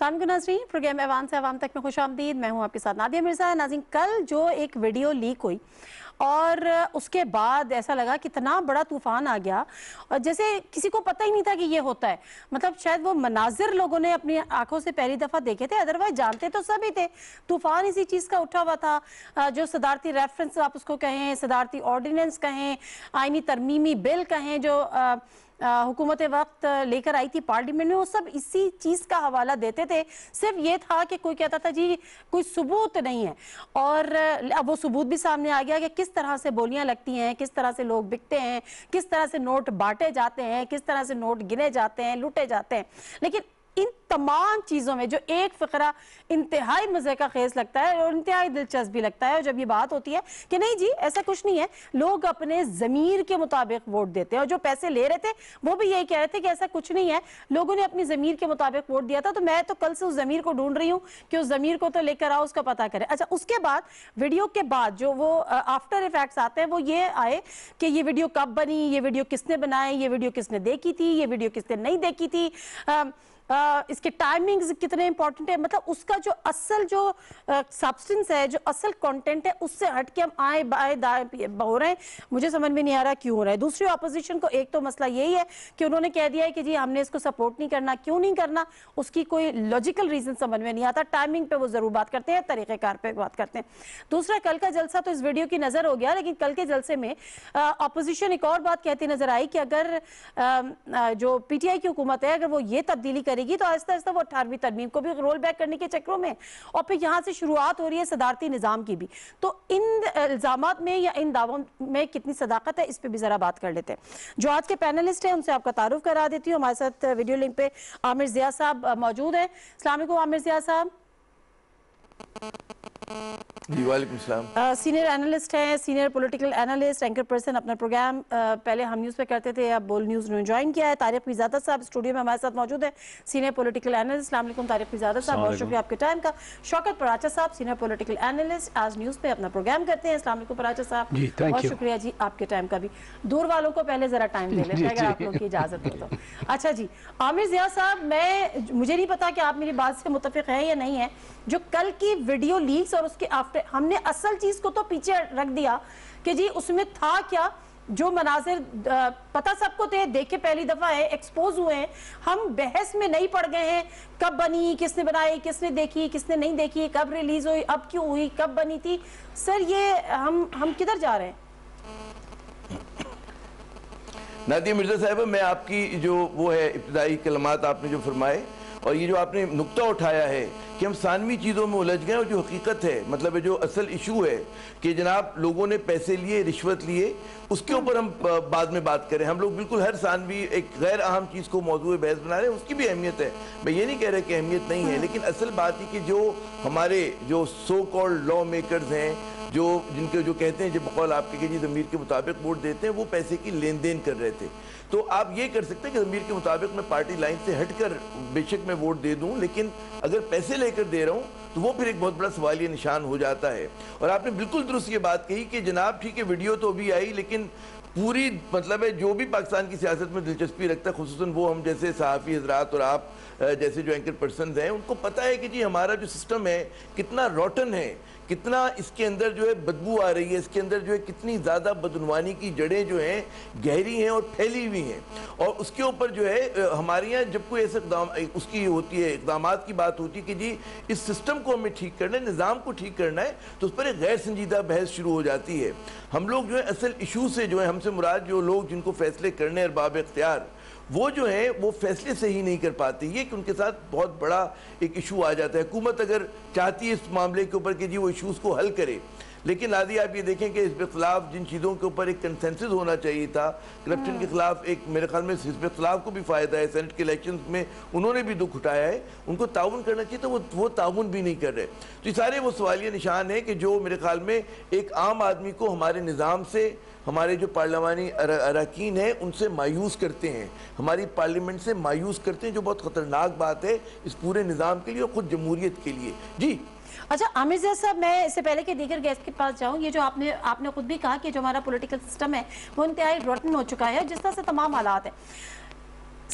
अस्सलाम वालेकुम नाज़रीन, प्रोग्राम ऐवान से अवाम तक में खुशामदीद। मैं हूँ आपके साथ नादिया मिर्ज़ा। नाज़रीन, कल जो एक वीडियो लीक हुई और उसके बाद ऐसा लगा कितना बड़ा तूफान आ गया और जैसे किसी को पता ही नहीं था कि ये होता है। मतलब शायद वो मनाजिर लोगों ने अपनी आंखों से पहली दफ़ा देखे थे, अदरवाइज जानते तो सभी थे। तूफान इसी चीज़ का उठा हुआ था, जो सदारती रेफरेंस आप उसको कहें, सदारती ऑर्डिनेंस कहें, आईनी तरमीमी बिल कहें, जो हुकूमत वक्त लेकर आई थी पार्लियामेंट में, वो सब इसी चीज़ का हवाला देते थे। सिर्फ ये था कि कोई कहता था जी कोई सबूत नहीं है, और अब वो सबूत भी सामने आ गया कि किस तरह से बोलियां लगती हैं, किस तरह से लोग बिकते हैं, किस तरह से नोट बांटे जाते हैं, किस तरह से नोट गिने जाते हैं, लूटे जाते हैं। लेकिन इन तमाम चीज़ों में जो एक फ़िक्रा इंतहाई मज़े का खेस लगता है और इंतहाई दिलचस्प भी लगता है, और जब ये बात होती है कि नहीं जी ऐसा कुछ नहीं है, लोग अपने ज़मीर के मुताबिक वोट देते हैं, और जो पैसे ले रहे थे वो भी यही कह रहे थे कि ऐसा कुछ नहीं है, लोगों ने अपनी ज़मीर के मुताबिक वोट दिया था। तो मैं तो कल से उस ज़मीर को ढूंढ रही हूँ कि उस ज़मीर को तो लेकर आओ, उसका पता करें। अच्छा, उसके बाद वीडियो के बाद जो वो आफ्टर इफेक्ट्स आते हैं वो ये आए कि ये वीडियो कब बनी, ये वीडियो किसने बनाई, ये वीडियो किसने देखी थी, ये वीडियो किसने नहीं देखी थी, इसके टाइमिंग्स कितने इंपॉर्टेंट है। मतलब उसका जो असल जो सब्सटेंस है, जो असल कंटेंट है, उससे हट के हम आए बाएं दाएं हो रहे हैं। मुझे समझ में नहीं आ रहा क्यों हो रहा है। दूसरी ऑपोजिशन को एक तो मसला यही है कि उन्होंने कह दिया है कि जी हमने इसको सपोर्ट नहीं करना। क्यों नहीं करना, उसकी कोई लॉजिकल रीजन समझ में नहीं आता। टाइमिंग पे वो जरूर बात करते हैं, तरीक़ेकार पे बात करते हैं। दूसरा, कल का जलसा तो इस वीडियो की नजर हो गया, लेकिन कल के जलसे में ऑपोजिशन एक और बात कहती नजर आई कि अगर जो पीटीआई की हुकूमत है, अगर वो ये तब्दीली करेगी तो आहिस्ता आहिस्ता वो 18वीं तरमीम को भी रोल बैक करने के चक्रों में, और फिर यहां से शुरुआत हो रही है सदारती निजाम की भी। तो इन इल्जामात में या इन दावों में कितनी सदाकत है, इस पे भी जरा बात कर लेते हैं। जो आज के पैनलिस्ट हैं उनसे आपका तारुफ करा देती हूँ। हमारे साथ वीडियो लिंक पे आमिर ज़िया साहब मौजूद हैं। अस्सलाम वालेकुम आमिर ज़िया साहब। जी वालेकुम सलाम। सीनियर एनालिस्ट हैं, senior political analyst, anchor person. अपना प्रोग्राम पहले हम न्यूज़ पे करते थे, अब बोल न्यूज़ ने ज्वाइन किया है। तारिक फ़िज़ादा साहब स्टूडियो में हमारे साथ मौजूद है, सीनियर पॉलिटिकल एनालिस्ट। अस्सलाम वालेकुम तारिक फ़िज़ादा साहब, बहुत शुक्रिया आपके टाइम का। शौकत पराचा साहब, सीनियर पॉलिटिकल एनालिस्ट, आज न्यूज़ पे अपना प्रोग्राम करते हैं। अस्सलाम वालेकुम पराचा साहब, बहुत शुक्रिया जी आपके टाइम का भी। दूर वालों को पहले जरा टाइम दे लेते हैं अगर आप लोग की इजाज़त हो तो। अच्छा जी, आमिर ज़िया साहब, मुझे नहीं पता कि आप मेरी बात से मुत्तफ़िक़ हैं या नहीं है। जो कल की वीडियो लीक्स और उसके आफ्टर, हमने असल चीज को तो पीछे रख दिया कि जी उसमें था क्या, जो मनाजिर पता सबको थे, देखे पहली दफा है, एक्सपोज हुए हैं। हम बहस में नहीं पड़ गए हैं कब बनी, किसने बनाई, किसने देखी, किसने नहीं देखी, कब रिलीज हुई, अब क्यों हुई, कब बनी थी। सर ये हम किधर जा रहे हैं? नादिया मिर्जा साहब, मैं आपकी जो वो है इब्तिदाई कलमात आपने जो फरमाए और ये जो आपने नुक्ता उठाया है कि हम सानवी चीज़ों में उलझ गए, और जो हकीकत है, मतलब जो असल इशू है कि जनाब लोगों ने पैसे लिए, रिश्वत लिए, उसके ऊपर हम बाद में बात करें। हम लोग बिल्कुल हर सानवी एक गैर अहम चीज़ को मौजूद बहस बना रहे हैं, उसकी भी अहमियत है, मैं ये नहीं कह रहा कि अहमियत नहीं है। लेकिन असल बात है कि जो हमारे जो सो कॉल्ड लॉ मेकर्स हैं, जो जिनके जो कहते हैं, जो बकौल आपके कि जी ज़मीर के मुताबिक वोट देते हैं, वो पैसे की लेन देन कर रहे थे। तो आप ये कर सकते हैं कि ज़मीर के मुताबिक मैं पार्टी लाइन से हटकर बेशक मैं वोट दे दूं, लेकिन अगर पैसे लेकर दे रहा हूं तो वो फिर एक बहुत बड़ा सवालिया निशान हो जाता है। और आपने बिल्कुल दुरुस्त ये बात कही कि जनाब ठीक है वीडियो तो अभी आई, लेकिन पूरी मतलब है जो भी पाकिस्तान की सियासत में दिलचस्पी रखता है, खुसूसन वो हम जैसे सहाफ़ी हजरात और आप जैसे जो एंकर पर्सन हैं, उनको पता है कि जी हमारा जो सिस्टम है कितना रॉटन है, कितना इसके अंदर जो है बदबू आ रही है, इसके अंदर जो है कितनी ज़्यादा बदनवानी की जड़ें जो हैं गहरी हैं और फैली हुई हैं। और उसके ऊपर जो है हमारे यहाँ जब कोई ऐसे इक़दाम उसकी होती है, इक़दामात की बात होती है कि जी इस सिस्टम को हमें ठीक करना है, निज़ाम को ठीक करना है, तो उस पर एक गैर संजीदा बहस शुरू हो जाती है। हम लोग जो है असल इशू से जो है, हमसे मुराद जो लोग जिनको फैसले करने अरबाब इख्तियार, वो जो है वो फैसले सही नहीं कर पाते। ये कि उनके साथ बहुत बड़ा एक इशू आ जाता है। हुकूमत अगर चाहती है इस मामले के ऊपर कि जी वो इशूज़ को हल करे, लेकिन आदि आप ये देखें कि हिज़्ब इख्तिलाफ जिन चीज़ों के ऊपर एक कंसेंसस होना चाहिए था, करप्शन के खिलाफ एक, मेरे ख्याल में हिज़्ब इख्तिलाफ को भी फ़ायदा है, सेनेट के इलेक्शन में उन्होंने भी दुख उठाया है, उनको ताउन करना चाहिए, तो वो ताउन भी नहीं कर रहे। तो ये सारे वो सवालिया निशान है कि जो मेरे ख्याल में एक आम आदमी को हमारे निज़ाम से, हमारे जो पार्लियामानी अरकान हैं उनसे मायूस करते हैं, हमारी पार्लियामेंट से मायूस करते हैं, जो बहुत ख़तरनाक बात है इस पूरे निज़ाम के लिए और ख़ुद जमहूरियत के लिए। जी अच्छा आमिर ज़िया साहब, मैं इससे पहले कि दीगर गेस्ट के पास जाऊं, ये जो आपने खुद भी कहा कि जो हमारा पॉलिटिकल सिस्टम है वो इंतहाई रोटन हो चुका है, जिस तरह से तमाम हालात है,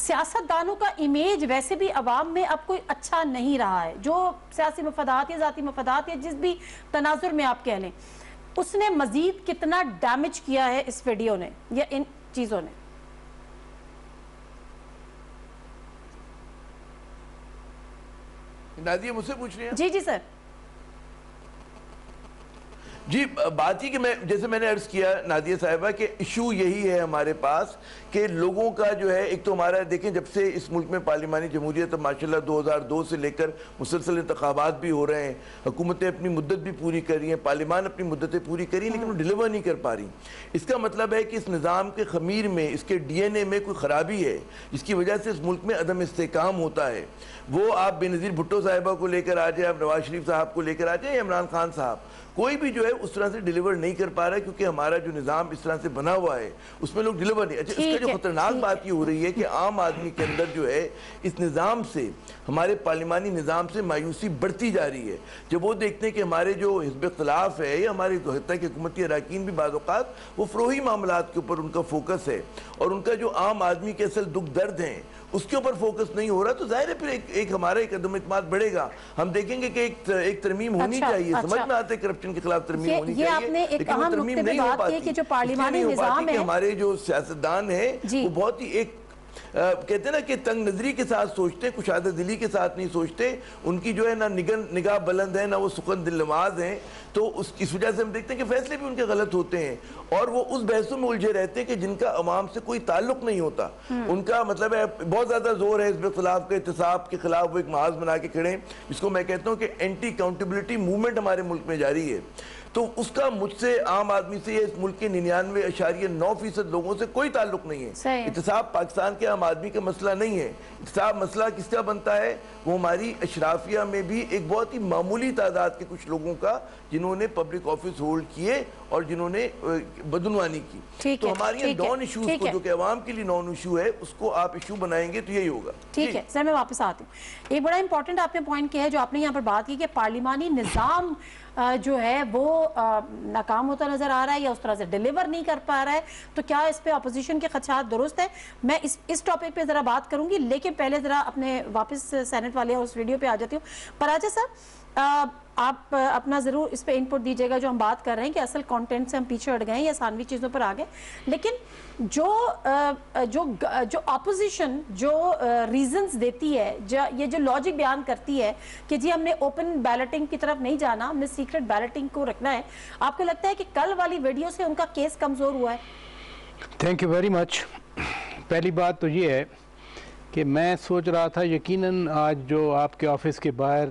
سیاستدانوں کا امیج ویسے بھی عوام میں اب کوئی اچھا نہیں رہا ہے. جو سیاسی مفادات یا ذاتی مفادات یا جس بھی تناظر میں آپ کہہ لیں, اس نے مزید کتنا ڈیمیج کیا ہے اس ویڈیو نے یا ان چیزوں نے؟ نادیہ مجھ سے پوچھ رہی ہیں؟ جی جی سر. جی بات ہی کہ جیسے میں نے عرض کیا نادیہ صاحبہ کہ ایشو یہی ہے ہمارے پاس کہ لوگوں کا جو ہے ایک تو ہمارا دیکھیں جب سے اس ملک میں پارلیمانی جمہوریت ماشاءاللہ 2002 سے لے کر مسلسل انتخابات بھی ہو رہے ہیں, حکومتیں اپنی مدت بھی پوری کر رہی ہیں, پارلیمان اپنی مدتیں پوری کر رہی ہیں, لیکن وہ ڈیلیور نہیں کر پا رہی. اس کا مطلب ہے کہ اس نظام کے خمیر میں, اس کے ڈی این اے میں کوئی خرابی ہے جس کی وجہ سے اس ملک میں عدم استحکام ہوتا ہے. وہ آپ بے نظیر بھٹو صاحبہ کو لے کر آ جائیں, آپ نواز شریف صاحب کو لے کر آ جائیں یا عمران خان صاحب, کوئی بھی جو ہے اس طرح سے ڈیلیور نہیں کر پا رہا ہے کیونکہ ہمارا جو نظام اس طرح سے بنا ہوا ہے اس میں لوگ ڈیلیور نہیں. اچھا, اس کا جو خطرناک بات یہ ہو رہی ہے کہ عام آدمی کے اندر جو ہے اس نظام سے, ہمارے پارلیمانی نظام سے مایوسی بڑھتی جا رہی ہے جب وہ دیکھتے ہیں کہ ہمارے جو حزب اختلاف ہے یا ہمارے حتیٰ کہ حکومتی اراکین بھی بعض اوقات وہ فروئی معاملات کے اوپر ان کا فوکس ہے اور ان کا جو عام آدمی کے اصل دکھ درد ہیں اس کے اوپر فوکس نہیں ہو رہا, تو ظاہر ہے پھر ایک ہمارا ایک عدم اعتماد بڑھے گا. ہم دیکھیں گے کہ ایک ترمیم ہونی چاہیے, سمجھ میں آتے کرپشن کے خلاف ترمیم ہونی چاہیے, لیکن وہ ترمیم نہیں ہو پاتی. کہ جو پارلیمانی نظام ہے, ہمارے جو سیاستدان ہیں وہ بہت ہی ایک کہتے ہیں نا کہ تنگ نظری کے ساتھ سوچتے, کشادہ دلی کے ساتھ نہیں سوچتے. ان کی جو ہے نہ نگاہ بلند ہے, نہ وہ سخن دل نواز ہیں, تو اس وجہ سے ہم دیکھتے ہیں کہ فیصلے بھی ان کے غلط ہوتے ہیں اور وہ اس بحثوں میں الجھے رہتے ہیں کہ جن کا عوام سے کوئی تعلق نہیں ہوتا. ان کا مطلب ہے بہت زیادہ زور ہے حزب اختلاف کے احتساب کے خلاف, وہ ایک محاذ بنا کے کھڑے ہیں جس کو میں کہتا ہوں کہ اینٹی اکاؤنٹیبلٹی موومنٹ ہمارے ملک میں جاری ہے. تو اس کا مجھ سے, عام آدمی سے, اس ملک کے 99.9% لوگوں سے کوئی تعلق نہیں ہے. احتساب پاکستان کے عام آدمی کا مسئلہ نہیں ہے. احتساب مسئلہ کس کا بنتا ہے؟ وہ ہماری اشرافیہ میں بھی ایک بہت ہی معمولی تعداد کے کچھ لوگوں کا جنہوں نے پبلک آفس ہولڈ کیے اور جنہوں نے بدعنوانی کی. تو ہماری یہ نان ایشوز کو جو کہ عوام کے لیے نان ایشو ہے اس کو آپ ایشو بنائیں گے تو یہی ہوگا. ٹھیک ہے سر, میں واپس آتی ہوں. ایک بڑا امپورٹنٹ آپ نے پوائنٹ کیا ہے جو آپ نے یہاں پر بات کی کہ پارلیمانی نظام جو ہے وہ ناکام ہوتا نظر آ رہا ہے یا اس طرح سے ڈیلیور نہیں کر پا رہا ہے, تو کیا اس پہ اپوزیشن کے خدشات درست ہے؟ میں اس ٹاپک پہ ذرا بات کروں گی, لیکن پہلے ذرا اپنے واپس سینٹ والے اور اس ویڈیو پہ آ جاتی ہوں. پراجا صاحب, آپ اپنا ضرور اس پہ انپٹ دیجیے گا جو ہم بات کر رہے ہیں کہ اصل کانٹینٹ سے ہم پیچھے ہٹ گئے یا ثانوی چیزوں پر آ گئے, لیکن جو اپوزیشن جو ریزنز دیتی ہے, یہ جو لاجک بیان کرتی ہے کہ جی ہم نے اوپن بیلٹنگ کی طرف نہیں جانا, ہم نے سیکرٹ بیلٹنگ کو رکھنا ہے, آپ کو لگتا ہے کہ کل والی ویڈیو سے ان کا کیس کمزور ہوا ہے؟ Thank you very much. پہلی بات تو یہ ہے کہ میں سوچ رہا تھا یقیناً آج جو آپ کے آفس کے باہر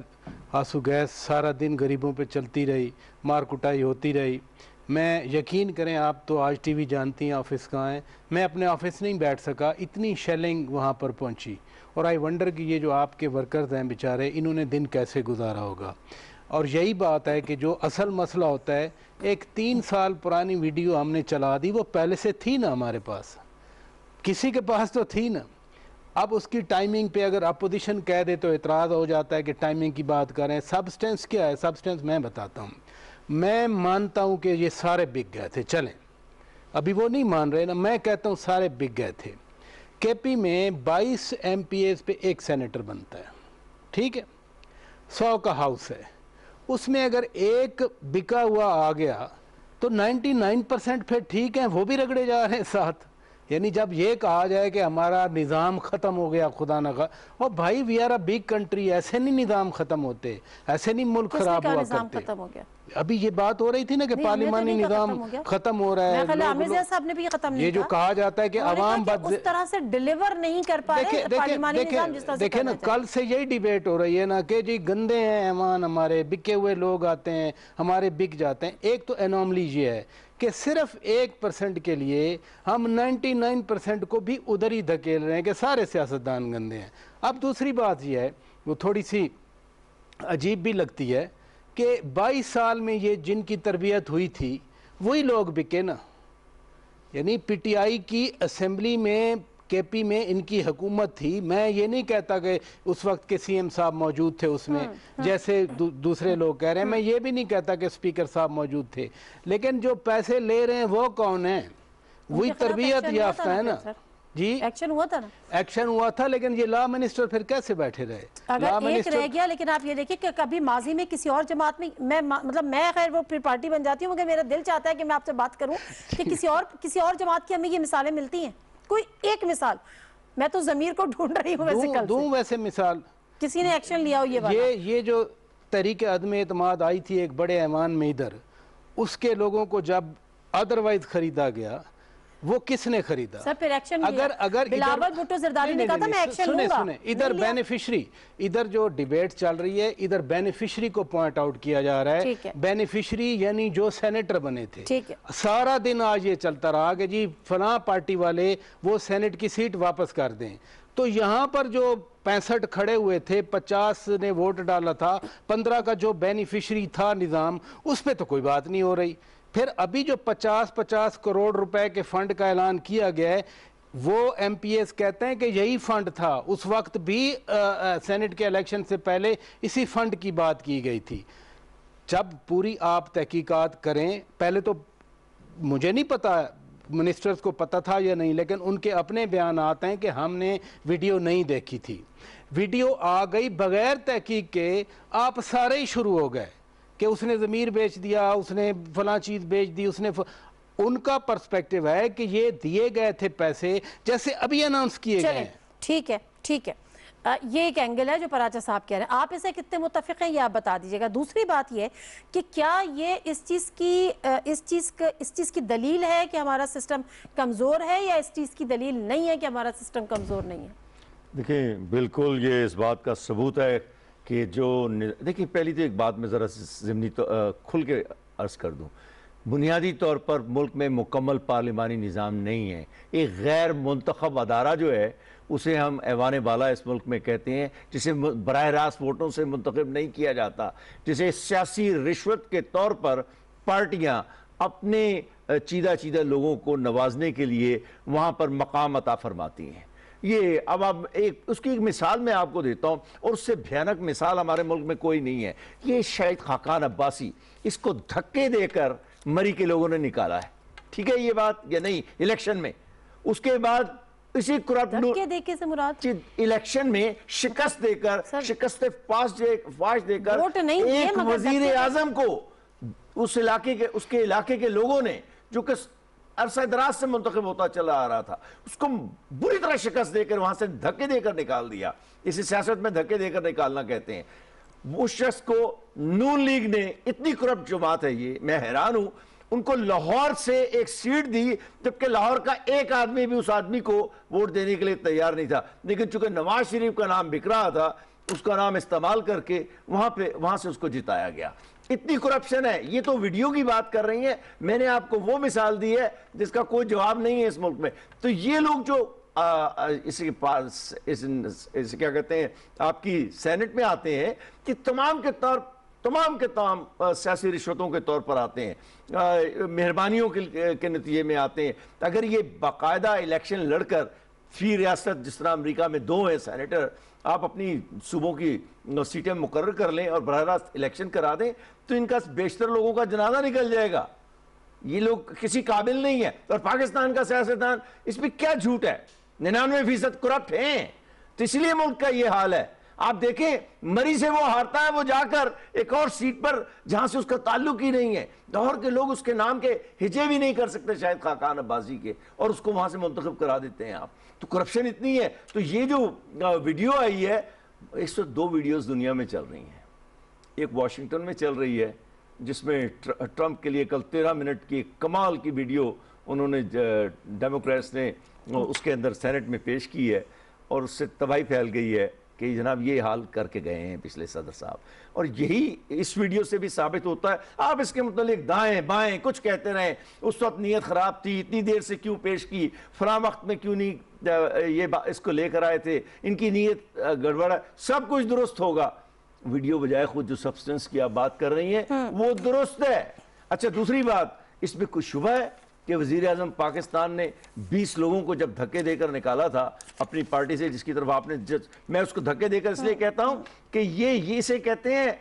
آنسو گیس سارا دن غریبوں پہ چلتی رہی, مار کٹائی ہوتی رہی, میں یقین کریں آپ تو آج ٹی وی جانتی ہیں آفس کہاں ہے, میں اپنے آفس نہیں بیٹھ سکا, اتنی شیلنگ وہاں پر پہنچی. اور آئی ونڈر کہ یہ جو آپ کے ورکرز ہیں بیچارے, انہوں نے دن کیسے گزارا ہوگا. اور یہی بات ہے کہ جو اصل مسئلہ ہوتا ہے, ایک 3 سال پرانی ویڈیو ہم نے چلا دی, وہ پہلے سے تھی نا ہمارے پاس, کسی کے پاس تو تھی نا. اب اس کی ٹائمنگ پہ اگر اپوزیشن کہہ دے تو اعتراض ہو جاتا ہے کہ ٹائمنگ کی بات کریں. سبسٹنس کیا ہے؟ سبسٹنس میں بتاتا ہوں. میں مانتا ہوں کہ یہ سارے بک گئے تھے, چلیں ابھی وہ نہیں مان رہے نا, میں کہتا ہوں سارے بک گئے تھے. کے پی میں 22 ایم پی ایز پہ ایک سینیٹر بنتا ہے, ٹھیک ہے, 100 کا ہاؤس ہے, اس میں اگر ایک بکا ہوا آ گیا تو 99% پھر ٹھیک ہیں, وہ بھی رگڑے جا رہے ہیں ساتھ. یعنی جب یہ کہا جائے کہ ہمارا نظام ختم ہو گیا, خدا نہ خواہ, اور بھائی we are a big country, ایسے نہیں نظام ختم ہوتے, ایسے نہیں ملک خراب ہوا کرتے. ابھی یہ بات ہو رہی تھی نا کہ پارلیمانی نظام ختم ہو رہا ہے. یہ جو کہا جاتا ہے کہ عوام اس طرح سے ڈیلیور نہیں کر پا رہے پارلیمانی نظام جس طرح سے دیکھیں نا, کل سے یہی ڈیبیٹ ہو رہی ہے نا کہ جی گندے ہیں ایوان ہمارے, بکے ہوئے لوگ آتے ہیں ہمارے بک جاتے ہیں. ایک تو انوملی یہ ہے کہ صرف 1% کے لیے ہم 99% کو بھی ادھر ہی دھکیل رہے ہیں کہ سارے سیاستدان گندے ہیں. اب دوسری بات یہ ہے, وہ تھوڑی سی عجیب بھی لگتی ہے کہ 22 سال میں یہ جن کی تربیت ہوئی تھی وہی لوگ بکے نا. یعنی پی ٹی آئی کی اسمبلی میں کے پی میں ان کی حکومت تھی. میں یہ نہیں کہتا کہ اس وقت کے سی ایم صاحب موجود تھے اس میں جیسے دوسرے لوگ کہہ رہے ہیں, میں یہ بھی نہیں کہتا کہ اسپیکر صاحب موجود تھے, لیکن جو پیسے لے رہے ہیں وہ کون ہیں؟ وہی تربیت یافتہ ہے نا, जी एक्शन हुआ था ना? एक्शन हुआ था, लेकिन ये लॉ मिनिस्टर फिर कैसे बैठे रहे? अगर एक रह गया, लेकिन आप ये देखिए कि कभी माजी में किसी और जमात में मैं खैर वो फिर पार्टी बन जाती हूँ, मगर मेरा दिल चाहता है कि मैं आपसे बात करूँ कि किसी और जमात की हमें ये मिसालें मिलती हैं, कोई एक मिसाल। मैं तो ज़मीर को ढूंढ रही हूँ वैसे कल से। वैसे मिसाल किसी ने एक्शन लिया हो ये वाला? ये जो तरीके अदम एतमाद आई थी एक बड़े ऐवान में इधर, उसके लोगों को जब अदरवाइज खरीदा गया, वो किसने खरीदा? सर फिर एक्शन अगर बिलावल भुट्टो जरदारी ने कहा था मैं एक्शन लूंगा। सुने, इधर बेनिफिशरी, इधर जो डिबेट चल रही है, इधर बेनिफिशरी को पॉइंट आउट किया जा रहा है। बेनिफिशरी यानी जो सेनेटर बने थे, सारा दिन आज ये चलता रहा कि जी फलां पार्टी वाले वो सेनेट की सीट वापस कर दें। तो यहाँ पर जो 65 खड़े हुए थे, 50 ने वोट डाला था, 15 का जो बेनिफिशरी था निज़ाम, उस पर तो कोई बात नहीं हो रही। फिर अभी जो 50-50 करोड़ रुपए के फंड का ऐलान किया गया है, वो एमपीएस कहते हैं कि यही फंड था। उस वक्त भी सेनेट के इलेक्शन से पहले इसी फंड की बात की गई थी। जब पूरी आप तहकीकात करें, पहले तो मुझे नहीं पता मिनिस्टर्स को पता था या नहीं, लेकिन उनके अपने बयान आते हैं कि हमने वीडियो नहीं देखी थी। वीडियो आ गई बगैर तहकीक के, आप सारे ही शुरू हो गए कि उसने ज़मीर बेच दिया, उसने फलां चीज़ बेच दी, उनका पर्सपेक्टिव है कि ये दिए गए थे पैसे जैसे अभी अनाउंस किए गए हैं। ठीक है, ठीक है, ये एक एंगल है जो पराचा साहब कह रहे हैं। आप इसे कितने मुत्तफिक हैं ये आप बता दीजिएगा। दूसरी बात ये कि क्या ये इस चीज़ की दलील है कि हमारा सिस्टम कमज़ोर है, या इस चीज़ की दलील नहीं है कि हमारा सिस्टम कमज़ोर नहीं है? देखिए, बिल्कुल ये इस बात का सबूत है कि जो देखिए, पहली तो एक बात मैं ज़रा ज़िमनी तो खुल के अर्ज़ कर दूँ। बुनियादी तौर पर मुल्क में मुकम्मल पार्लिमानी निज़ाम नहीं है। एक गैर मुंतखब अदारा जो है उसे हम ऐवान बाला इस मुल्क में कहते हैं, जिसे बराह रास्त वोटों से मुंतखब नहीं किया जाता, जिसे सियासी रिश्वत के तौर पर पार्टियां अपने चीदा चीदा लोगों को नवाजने के लिए वहाँ पर मकाम अता फरमाती हैं। ये अब आप उसकी एक मिसाल मैं आपको देता हूँ, और उससे भयानक मिसाल हमारे मुल्क में कोई नहीं है। ये शायद खाकान अब्बासी, इसको धक्के देकर मरी के लोगों ने निकाला है, ठीक है ये बात या नहीं, इलेक्शन में। उसके बाद इसी करप्ट से मुराद इलेक्शन में शिकस्त देकर, शिकस्त फाश देकर एक वजीर आजम को उस इलाके के, उसके इलाके के लोगों ने, जो कि अरसा दराज से मुंतखब होता चला आ रहा था, उसको बुरी तरह शिकस्त देकर वहां से धक्के देकर निकाल दिया। इसे सियासत में धक्के देकर निकालना कहते हैं। उस शख्स को नून लीग ने, इतनी करप्ट जमात है ये, मैं हैरान हूं, उनको लाहौर से एक सीट दी, जबकि लाहौर का एक आदमी भी उस आदमी को वोट देने के लिए तैयार नहीं था। लेकिन चूंकि नवाज शरीफ का नाम बिक रहा था, उसका नाम इस्तेमाल करके वहां से उसको जिताया गया। इतनी करप्शन है। ये तो वीडियो की बात कर रही है, मैंने आपको वो मिसाल दी है जिसका कोई जवाब नहीं है इस मुल्क में। तो ये लोग जो इसके पास इसे क्या कहते हैं, आपकी सेनेट में आते हैं, कि तमाम सियासी रिश्वतों के तौर पर आते हैं, मेहरबानियों के नतीजे में आते हैं। अगर ये बाकायदा इलेक्शन लड़कर फी रियासत, जिस तरह अमेरिका में 2 हैं सेनेटर, आप अपनी सूबों की सीटें मुकर्रर कर लें और बराह रास्त इलेक्शन करा दें, तो इनका बेशतर लोगों का जनाजा निकल जाएगा। ये लोग किसी काबिल नहीं है। और पाकिस्तान का सियासतदान, इसमें क्या झूठ है, 99% करप्ट हैं, तो इसलिए मुल्क का ये हाल है। आप देखें, मरी से वो हारता है, वो जाकर एक और सीट पर जहां से उसका ताल्लुक ही नहीं है, लाहौर के लोग उसके नाम के हिजे भी नहीं कर सकते शायद खाकान अब्बासी के, और उसको वहां से मुंतखब करा देते हैं आप। तो करप्शन इतनी है। तो ये जो वीडियो आई है, 102 वीडियोस दुनिया में चल रही हैं। एक वाशिंगटन में चल रही है, जिसमें ट्रंप के लिए कल 13 मिनट की कमाल की वीडियो उन्होंने डेमोक्रेट्स ने उसके अंदर सेनेट में पेश की है, और उससे तबाही फैल गई है कि जनाब ये हाल करके गए हैं पिछले सदर साहब। और यही इस वीडियो से भी साबित होता है। आप इसके मतलब दाएं बाएं कुछ कहते रहें, उस वक्त नीयत ख़राब थी, इतनी देर से क्यों पेश की, फलां वक्त में क्यों नहीं ये इसको लेकर आए थे, इनकी नीयत गड़बड़ है, सब कुछ दुरुस्त होगा। वीडियो बजाय खुद जो सब्सटेंस की आप बात कर रही हैं वो दुरुस्त है। अच्छा, दूसरी बात, इसमें कुछ शुबह है कि वज़ीर आज़म पाकिस्तान ने 20 लोगों को जब धक्के देकर निकाला था अपनी पार्टी से, जिसकी तरफ आपने मैं उसको धक्के देकर इसलिए कहता हूं कि ये इसे कहते हैं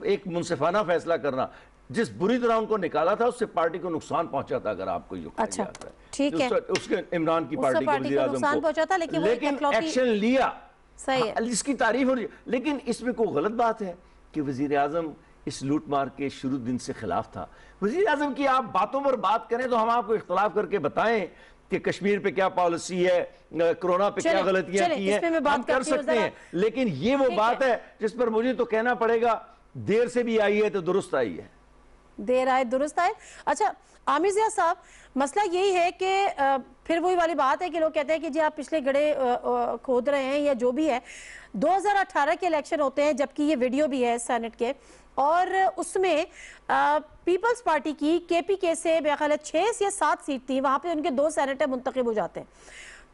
एक मुनसिफाना फैसला करना। जिस बुरी तरह उनको निकाला था उससे पार्टी को नुकसान पहुंचा था, अगर आपको ये अच्छा, ठीक है, उसके इमरान की पार्टी को नुकसान पहुंचा था, लेकिन एक्शन लिया, सही है, इसकी तारीफ हो रही है। लेकिन इसमें कोई गलत बात है कि वजीर आजम इस लूट मार के शुरू दिन से खिलाफ था। वजीर आजम की आप बातों पर बात करें तो हम आपको इख्तलाफ करके बताएं कि कश्मीर पे क्या पॉलिसी है, कोरोना पे क्या गलतियां की हैं, हम कर सकते हैं। लेकिन ये वो बात है जिस पर मुझे तो कहना पड़ेगा, देर से भी आई है तो दुरुस्त आई है। देर आए दुरुस्त आए। अच्छा आमिर ज़िया साहब, मसला यही है कि फिर वही वाली बात है कि लोग कहते हैं कि जी आप पिछले गड़े खोद रहे हैं या जो भी है। 2018 के इलेक्शन होते हैं, जबकि ये वीडियो भी है सेनेट के, और उसमें पीपल्स पार्टी की केपीके से मेरा ख्याल है 6 या 7 सीट थी, वहां पे उनके 2 सेनेटर मुंतखब हो जाते हैं।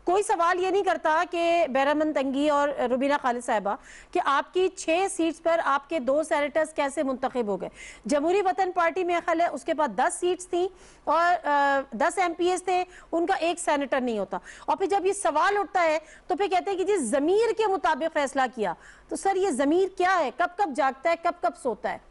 कोई सवाल ये नहीं करता कि बहरामंद तंगी और रुबीना खालिद साहिबा कि आपकी 6 सीट्स पर आपके 2 सेनेटर्स कैसे मुंतखब हो गए। जमहूरी वतन पार्टी में ख्याल है उसके पास 10 सीट्स थी और 10 MPs थे, उनका 1 सेनेटर नहीं होता। और फिर जब ये सवाल उठता है तो फिर कहते हैं कि जी ज़मीर के मुताबिक फैसला किया। तो सर ये ज़मीर क्या है, कब कब जागता है, कब कब सोता है?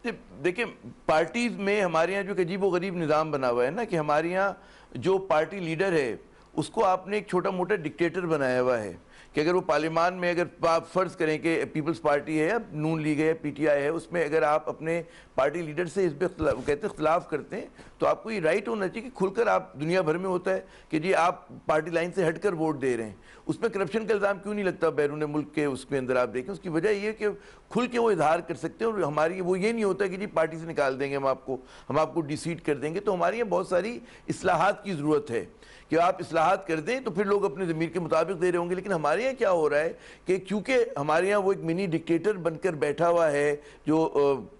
देखिए पार्टीज में हमारे यहाँ जो अजीब व गरीब निज़ाम बना हुआ है ना, कि हमारे यहाँ जो पार्टी लीडर है उसको आपने एक छोटा मोटा डिक्टेटर बनाया हुआ है कि अगर वो पार्लियामान में, अगर आप फर्ज करें कि पीपल्स पार्टी है या नून लीग है या PTI है, उसमें अगर आप अपने पार्टी लीडर से इस पर कहते हैं इख्तलाफ करते हैं, तो आपको ये राइट होना चाहिए कि खुलकर, आप दुनिया भर में होता है कि जी आप पार्टी लाइन से हटकर वोट दे रहे हैं, उसमें करप्शन का इल्ज़ाम क्यों नहीं लगता बैरून मुल्क के उसके अंदर। आप देखें उसकी वजह ये कि खुल के वो इजहार कर सकते हैं, और हमारी वो ये नहीं होता कि जी पार्टी से निकाल देंगे हम आपको डिसीट कर देंगे। तो हमारे यहाँ बहुत सारी इस्लाहात की ज़रूरत है कि आप इस्लाहात कर दें तो फिर लोग अपने ज़मीर के मुताबिक दे रहे होंगे। लेकिन हमारे यहाँ क्या हो रहा है कि चूँकि हमारे यहाँ वो एक मिनी डिक्टेटर बनकर बैठा हुआ है जो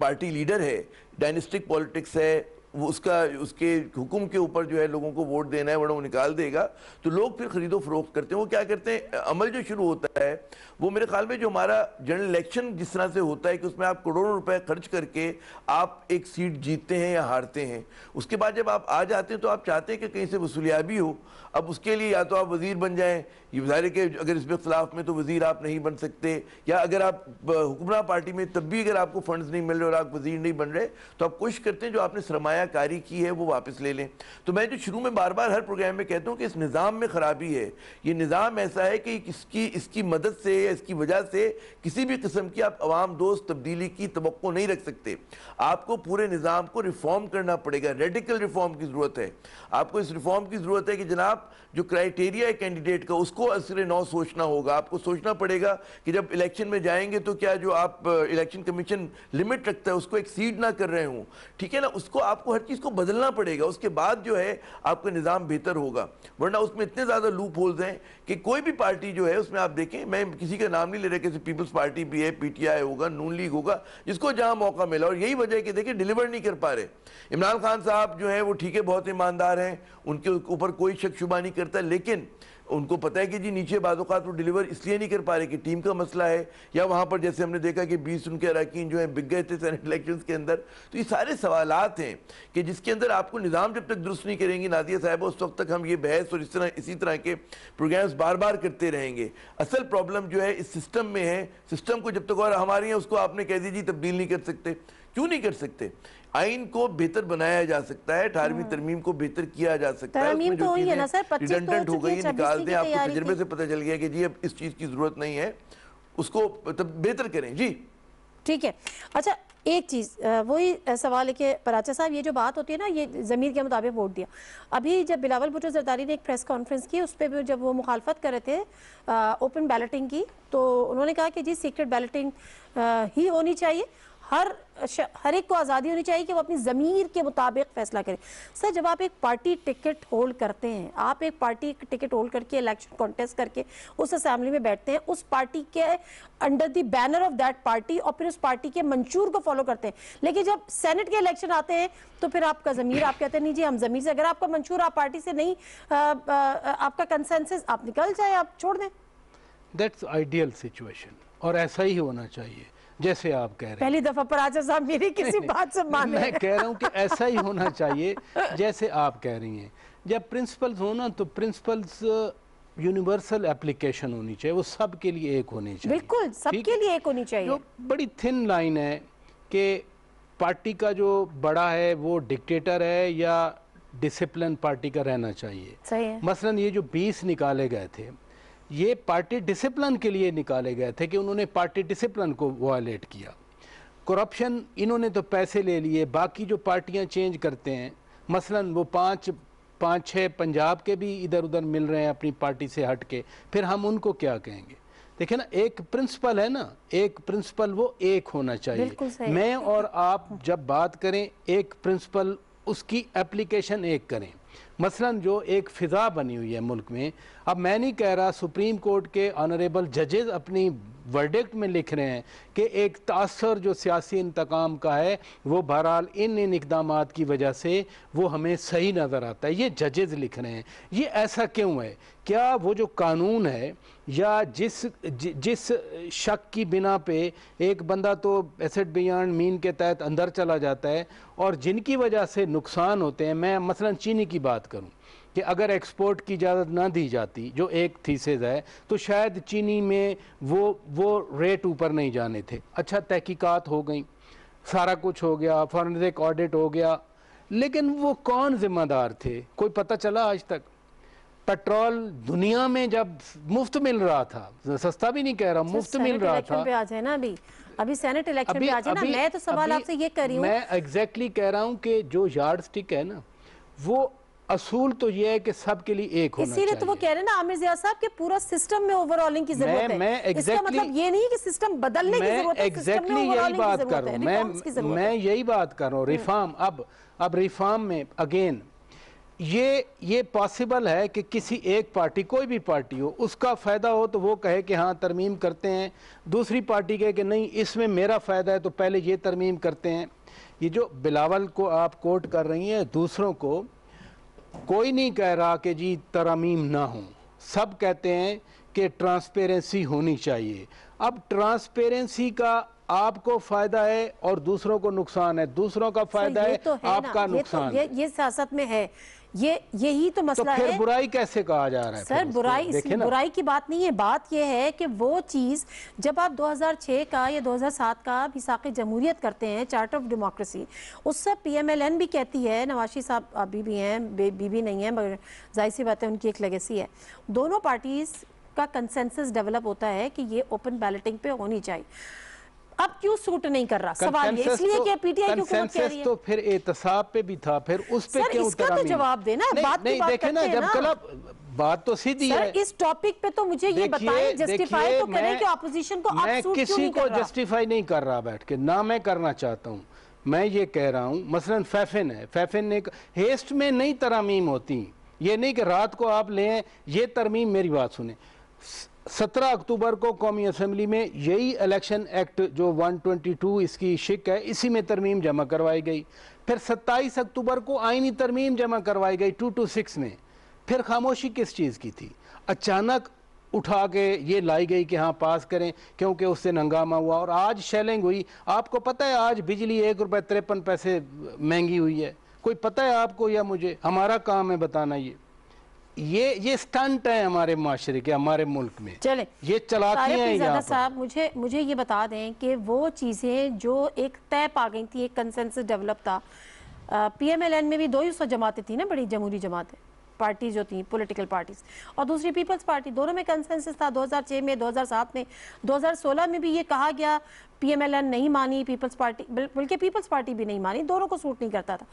पार्टी लीडर है, डायनेस्टिक पॉलिटिक्स है, वो उसके हुक्म के ऊपर जो है लोगों को वोट देना है, वरना वो निकाल देगा। तो लोग फिर खरीदो फरोख्त करते हैं। वो क्या करते हैं, अमल जो शुरू होता है वो मेरे ख्याल में जो हमारा जनरल इलेक्शन जिस तरह से होता है कि उसमें आप करोड़ों रुपए खर्च करके आप एक सीट जीतते हैं या हारते हैं, उसके बाद जब आप आ जाते हैं तो आप चाहते हैं कि कहीं से वसूलियाबी हो। अब उसके लिए या तो आप वजीर बन जाएं, ये ज़ाहिर है कि अगर इसमें खिलाफ में तो वजीर आप नहीं बन सकते, या अगर आप हुक्मरान पार्टी में तब भी अगर आपको फंड्स नहीं मिल रहे और आप वजीर नहीं बन रहे तो आप कोशिश करते हैं जो आपने सरमायाकारी की है वो वापस ले लें। तो मैं जो शुरू में बार बार हर प्रोग्राम में कहता हूँ कि इस निज़ाम में ख़राबी है। ये निज़ाम ऐसा है कि इसकी मदद से या इसकी वजह से किसी भी किस्म की आप अवाम दोस्त तब्दीली की तवक्को नहीं रख सकते। आपको पूरे निज़ाम को रिफॉर्म करना पड़ेगा, रेडिकल रिफॉर्म की ज़रूरत है। आपको इस रिफॉर्म की ज़रूरत है कि जनाब जो क्राइटेरिया है कैंडिडेट का उसको असरे नौ सोचना होगा। आपको सोचना पड़ेगा कि जब इलेक्शन में जाएंगे तो क्या जो आप इलेक्शन कमीशन लिमिट रखता है उसको एक्सीड ना कर रहे हों, ठीक है ना, उसको आपको हर चीज़ को बदलना पड़ेगा। उसके बाद जो है आपका निज़ाम बेहतर होगा, वरना उसमें इतने ज़्यादा लूप होल्स हैं कि कोई भी पार्टी जो है उसमें आप देखें, मैं किसी का नाम नहीं ले रहा, कैसे पीपल्स पार्टी भी है, PTI होगा, नून लीग होगा, जिसको जहाँ मौका मिला। और यही वजह है कि देखिए डिलीवर नहीं कर पा रहे। इमरान खान साहब जो है वो ठीक है बहुत ईमानदार हैं, उनके ऊपर कोई शक शुबा नहीं करता, लेकिन उनको पता है कि जी नीचे बाज़-औक़ात वो डिलीवर इसलिए नहीं कर पा रहे कि टीम का मसला है, या वहाँ पर जैसे हमने देखा कि 20 उनके अरकान जो हैं बिक गए थे सेनेट इलेक्शंस के अंदर। तो ये सारे सवालात हैं कि जिसके अंदर आपको निज़ाम जब तक दुरुस्त नहीं करेंगे नादिया साहब, उस वक्त तक हम ये बहस और इसी तरह के प्रोग्राम्स बार बार करते रहेंगे। असल प्रॉब्लम जो है इस सिस्टम में है। सिस्टम को जब तक, और हमारे यहाँ उसको आपने कह दीजिए तब्दील नहीं कर सकते, क्यों नहीं कर सकते? आइन को बेहतर बनाया जा सकता है, 18वीं तरमीम को बेहतर किया जा सकता है, उसमें जो चीजें रिडंडेंट हो गई निकाल दें। आपको तजर्बे से पता चल गया कि जी अब इस चीज की जरूरत नहीं है, उसको बेहतर करें। जी ठीक है। अच्छा एक चीज़ वही सवाल है कि पराचा साहब, ये जो बात होती है ना, ये ज़मीर के मुताबिक वोट दिया। अभी जब बिलावल भुट्टो ज़रदारी ने एक प्रेस कॉन्फ्रेंस की, उस पर जब वो मुखालफत कर रहे थे ओपन बैलेटिंग की, तो उन्होंने कहा कि जी सीक्रेट बैलेटिंग ही होनी चाहिए, हर एक को आज़ादी होनी चाहिए कि वो अपनी ज़मीर के मुताबिक फैसला करे। सर जब आप एक पार्टी टिकट होल्ड करते हैं, आप एक पार्टी टिकट होल्ड करके इलेक्शन कॉन्टेस्ट करके उस असेंबली में बैठते हैं, उस पार्टी के under the banner of that party, और फिर उस पार्टी के मंशूर को फॉलो करते हैं। लेकिन जब सेनेट के इलेक्शन आते हैं तो फिर आपका ज़मीर, आप कहते हैं नहीं जी हम ज़मीर से, अगर आपका मंशूर आप पार्टी से नहीं, आपका कंसेंसस आप निकल जाए, आप छोड़ दें। दैट्स आइडियल सिचुएशन, और ऐसा ही होना चाहिए जैसे आप कह रहे हैं। पहली दफा पराचा साहब मेरी किसी बात से मान मैं कह रहा हूँ कि ऐसा ही होना चाहिए जैसे आप कह रही हैं। जब प्रिंसिपल्स हो ना, तो प्रिंसिपल्स यूनिवर्सल एप्लीकेशन होनी चाहिए, वो सब के लिए एक होनी चाहिए। बिल्कुल सबके लिए एक होनी चाहिए। जो बड़ी थिन लाइन है कि पार्टी का जो बड़ा है वो डिक्टेटर है या डिसिप्लिन पार्टी का रहना चाहिए। सही है। मसलन ये जो 20 निकाले गए थे, ये पार्टी डिसिप्लिन के लिए निकाले गए थे कि उन्होंने पार्टी डिसिप्लिन को वायलेट किया। करप्शन, इन्होंने तो पैसे ले लिए, बाकी जो पार्टियां चेंज करते हैं, मसलन वो पाँच छः पंजाब के भी इधर उधर मिल रहे हैं अपनी पार्टी से हट के, फिर हम उनको क्या कहेंगे? देखिए ना, एक प्रिंसिपल है ना, एक प्रिंसिपल वो एक होना चाहिए। मैं और आप जब बात करें एक प्रिंसिपल, उसकी एप्लीकेशन एक करें। मसलन जो एक फ़िज़ा बनी हुई है मुल्क में, अब मैं नहीं कह रहा, सुप्रीम कोर्ट के ऑनरेबल जजेस अपनी वर्डिक्ट में लिख रहे हैं कि एक तासर जो सियासी इंतकाम का है वो बहरहाल इन इक़दामात की वजह से वो हमें सही नज़र आता है। ये जजेस लिख रहे हैं। ये ऐसा क्यों है? क्या वो जो कानून है या जिस शक की बिना पे एक बंदा तो एसेट बियॉन्ड मीन के तहत अंदर चला जाता है और जिनकी वजह से नुकसान होते हैं, मैं मसलन चीनी की बात करूं कि अगर एक्सपोर्ट की इजाज़त ना दी जाती, जो एक थीसिस है, तो शायद चीनी में वो रेट ऊपर नहीं जाने थे। अच्छा, तहकीकात हो गई, सारा कुछ हो गया, फॉरेंसिक ऑडिट हो गया, लेकिन वो कौन जिम्मेदार थे? कोई पता चला आज तक? पेट्रोल दुनिया में जब मुफ्त मिल रहा था, सस्ता भी नहीं कह रहा, मुफ्त मिल रहा था। पे आ जाए ना, अभी सेनेट इलेक्शन पे आ जाए ना। मैं तो सवाल आपसे ये कर रही हूँ, मैं एग्जैक्टली कह रहा हूँ कि जो यार्ड स्टिक है ना, वो असूल तो ये है कि सबके लिए एक होना चाहिए। इसीलिए तो वो कह रहे हैं ना आमिर ज़िया साहब कि पूरा सिस्टम में ओवरऑलिंग की जरूरत है। इसका मतलब ये नहीं कि सिस्टम बदलने की जरूरत है, एग्जैक्टली यही बात कर रहा हूँ मैं यही बात कर रहा हूँ। रिफॉर्म, अब रिफॉर्म में अगेन ये पॉसिबल है कि किसी एक पार्टी, कोई भी पार्टी हो, उसका फ़ायदा हो तो वो कहे कि हाँ तरमीम करते हैं, दूसरी पार्टी कहे कि नहीं इसमें मेरा फ़ायदा है तो पहले ये तरमीम करते हैं। ये जो बिलावल को आप कोट कर रही हैं, दूसरों को कोई नहीं कह रहा कि जी तरमीम ना हो, सब कहते हैं कि ट्रांसपेरेंसी होनी चाहिए। अब ट्रांसपेरेंसी का आपको फ़ायदा है और दूसरों को नुकसान है, दूसरों का फ़ायदा है, आपका नुकसान। ये सियासत में है, यही तो मसला है। फिर बुराई कैसे कहा जा रहा है? सर बुराई की बात नहीं है, बात यह है कि वो चीज़ जब आप 2006 का या 2007 का मीसाक़ जमहूरियत करते हैं, चार्टर ऑफ डेमोक्रेसी, उस सब PMLN भी कहती है, नवाशी साहब अभी भी हैं, बीबी नहीं है, मगर जाहिर सी बात है उनकी एक लेगेसी है। दोनों पार्टीज का कंसेंसस डेवलप होता है कि ये ओपन बैलेटिंग पे होनी चाहिए। अब क्यों सूट नहीं कर रहा? सवाल ये इसलिए कि पीटीआई की हुकूमत कह रही है। तो फिर एहतसाब पे भी था, फिर उस पे क्यों इसका तो जवाब देना, बात की बात करते हैं ना। जब बात तो सीधी है। इस टॉपिक पे तो मुझे ये बताएं, जस्टिफाई तो करें कि ऑपोजिशन को आप सूट क्यों नहीं कर रहा? मैं किसी को जस्टिफाई नहीं कर रहा बैठ के, ना मैं करना चाहता हूँ। मैं ये कह रहा हूँ, मसलन फैफिन है, फैफिन ने हेस्ट में नई तरमीम होती, ये नहीं कि रात को आप लें ये तरमीम। मेरी बात सुने, 17 अक्टूबर को कौमी असम्बली में यही इलेक्शन एक्ट जो 122 इसकी शिक है, इसी में तरमीम जमा करवाई गई। फिर 27 अक्टूबर को आईनी तरमीम जमा करवाई गई 226 में। फिर खामोशी किस चीज़ की थी? अचानक उठा के ये लाई गई कि हाँ पास करें, क्योंकि उससे हंगामा हुआ और आज शेलिंग हुई। आपको पता है आज बिजली 1 रुपये 53 पैसे महंगी हुई है? कोई पता है आपको या मुझे? हमारा काम है बताना। ये स्टंट है हमारे माशरे के, हमारे मुल्क में। चले ये चलाती हैं यहाँ साहब, मुझे ये बता दें कि वो चीज़ें जो एक तय पा गई थी, एक कंसेंसस डेवलप था। PMLN में भी 200 जमातें थी ना, बड़ी जमहूरी जमातें, पार्टी जो थी, पॉलिटिकल पार्टीज, और दूसरी पीपल्स पार्टी, दोनों में कंसेंसस था। 2006 में, 2007 में, 2016 में भी ये कहा गया। PMLN नहीं मानी, पीपल्स पार्टी, बल्कि पीपल्स पार्टी भी नहीं मानी, दोनों को सूट नहीं करता था।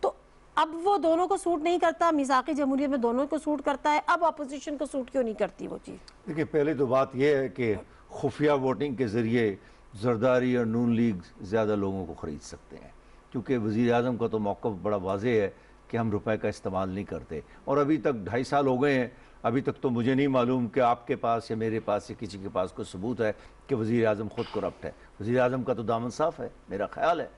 तो अब वो दोनों को सूट नहीं करता, मीसाक़ जमहूरियत में दोनों को सूट करता है, अब अपोजिशन को सूट क्यों नहीं करती वो चीज़? देखिए, पहले तो बात यह है कि खुफिया वोटिंग के ज़रिए जरदारी और नून लीग ज़्यादा लोगों को ख़रीद सकते हैं, क्योंकि वज़ीर आज़म का तो मौक़िफ़ बड़ा वाज़ेह है कि हम रुपए का इस्तेमाल नहीं करते। और अभी तक 2.5 साल हो गए हैं, अभी तक तो मुझे नहीं मालूम कि आपके पास या मेरे पास या किसी के पास कोई सबूत है कि वज़ीर आज़म ख़ुद करप्ट है। वज़ीर आज़म का तो दामन साफ़ है, मेरा ख्याल है।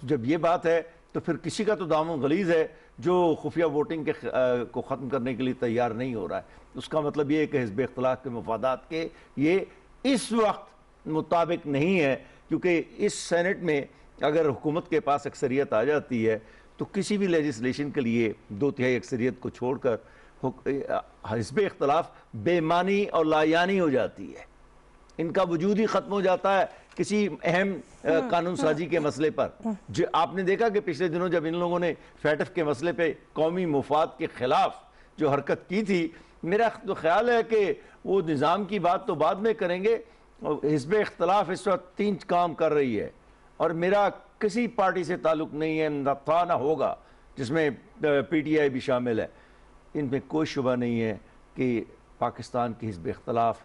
जब ये बात है तो फिर किसी का तो दामन गलीज़ है जो खुफिया वोटिंग को ख़त्म करने के लिए तैयार नहीं हो रहा है। उसका मतलब ये है कि हिज़्ब इख्तिलाफ के मफादात के ये इस वक्त मुताबिक नहीं है, क्योंकि इस सेनेट में अगर हुकूमत के पास अक्सरियत आ जाती है तो किसी भी लेजिस्लेशन के लिए 2/3 अक्सरियत को छोड़कर حزب اختلاف بے معنی اور لایانی ہو جاتی ہے، ان کا وجود ہی ختم ہو جاتا ہے کسی اہم قانون سازی کے مسئلے پر. جو آپ نے دیکھا کہ پچھلے دنوں جب ان لوگوں نے فیٹف کے مسئلے پہ قومی مفاد کے خلاف جو حرکت کی تھی، میرا تو خیال ہے کہ وہ نظام کی بات تو بعد میں کریں گے. حزب اختلاف اس وقت 3 کام کر رہی ہے، اور میرا کسی پارٹی سے تعلق نہیں ہے، نہ تھا نہ ہوگا، جس میں پی ٹی آئی بھی شامل ہے. ان میں کوئی شبہ نہیں ہے کہ پاکستان کی حزب اختلاف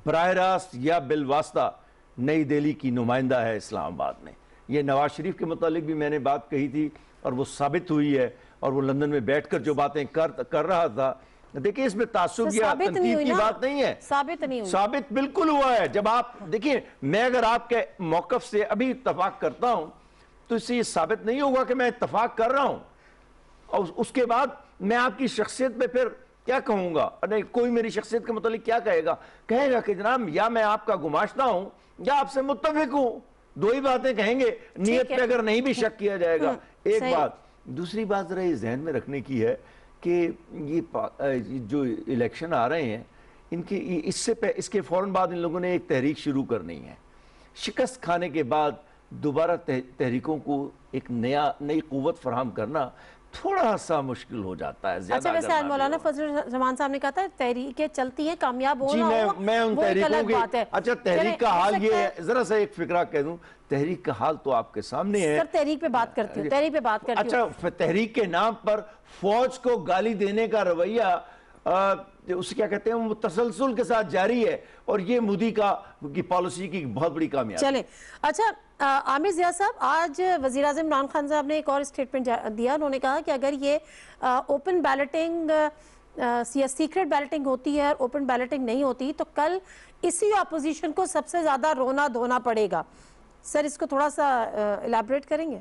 براہ راست یا بالواسطہ نئی دہلی کی نمائندہ ہے اسلام آباد میں. یہ نواز شریف کے متعلق بھی میں نے بات کہی تھی اور وہ ثابت ہوئی ہے، اور وہ لندن میں بیٹھ کر جو باتیں کر رہا تھا. دیکھیں اس میں تعصب یا تنقید کی بات نہیں ہے، ثابت بالکل ہوا ہے. جب آپ دیکھیں، میں اگر آپ کے موقف سے ابھی اتفاق کرتا ہوں تو اس سے یہ ثابت نہیں ہوگا کہ میں اتفاق کر رہا ہوں، اور اس کے بعد میں آپ کی شخصیت پہ پھر کیا کہوں گا؟ نہیں، کوئی میری شخصیت کے متعلق کیا کہے گا کہ جناب یا میں آپ کا گماشتہ ہوں یا آپ سے متفق ہوں. 2 ہی باتیں کہیں گے، نیت پہ اگر نہیں بھی شک کیا جائے گا. ایک بات. دوسری بات ذرا یہ ذہن میں رکھنے کی ہے کہ یہ جو الیکشن آ رہے ہیں، ان کی اس کے فوراً بعد ان لوگوں نے ایک تحریک شروع کرنی ہے. شکست کھانے کے بعد دوبارہ تحریکوں کو ایک نئی قوت فراہم کرنا تھوڑا سا مشکل ہو جاتا ہے. اچھا، ویسے آج مولانا فضل الرحمان صاحب نے کہا تھا تحریکیں چلتی ہیں، کامیاب ہو نہ ہو میں ان تحریکوں کی اچھا تحریک کا حال یہ ہے، ذرا سا ایک فکرہ کہہ دوں. تحریک کا حال تو آپ کے سامنے ہے. سر تحریک پہ بات کرتی ہوں. اچھا، تحریک کے نام پر فوج کو گالی دینے کا رویہ اسے کیا کہتے ہیں، وہ تسلسل کے ساتھ جاری ہے، اور یہ مودی کی پالیسی کی بہت بڑی کامیابی. چلیں. اچھا عامر ضیاء صاحب، آج وزیر اعظم عمران خان صاحب نے ایک اور اسٹیٹمنٹ دیا. انہوں نے کہا کہ اگر یہ اوپن بیلٹنگ یا سیکرٹ بیلٹنگ ہوتی ہے اور اوپن بیلٹنگ نہیں ہوتی تو کل اسی اپوزیشن کو سب سے زیادہ رونا دھونا پڑے گا. سر اس کو تھوڑا سا الیبریٹ کریں گے؟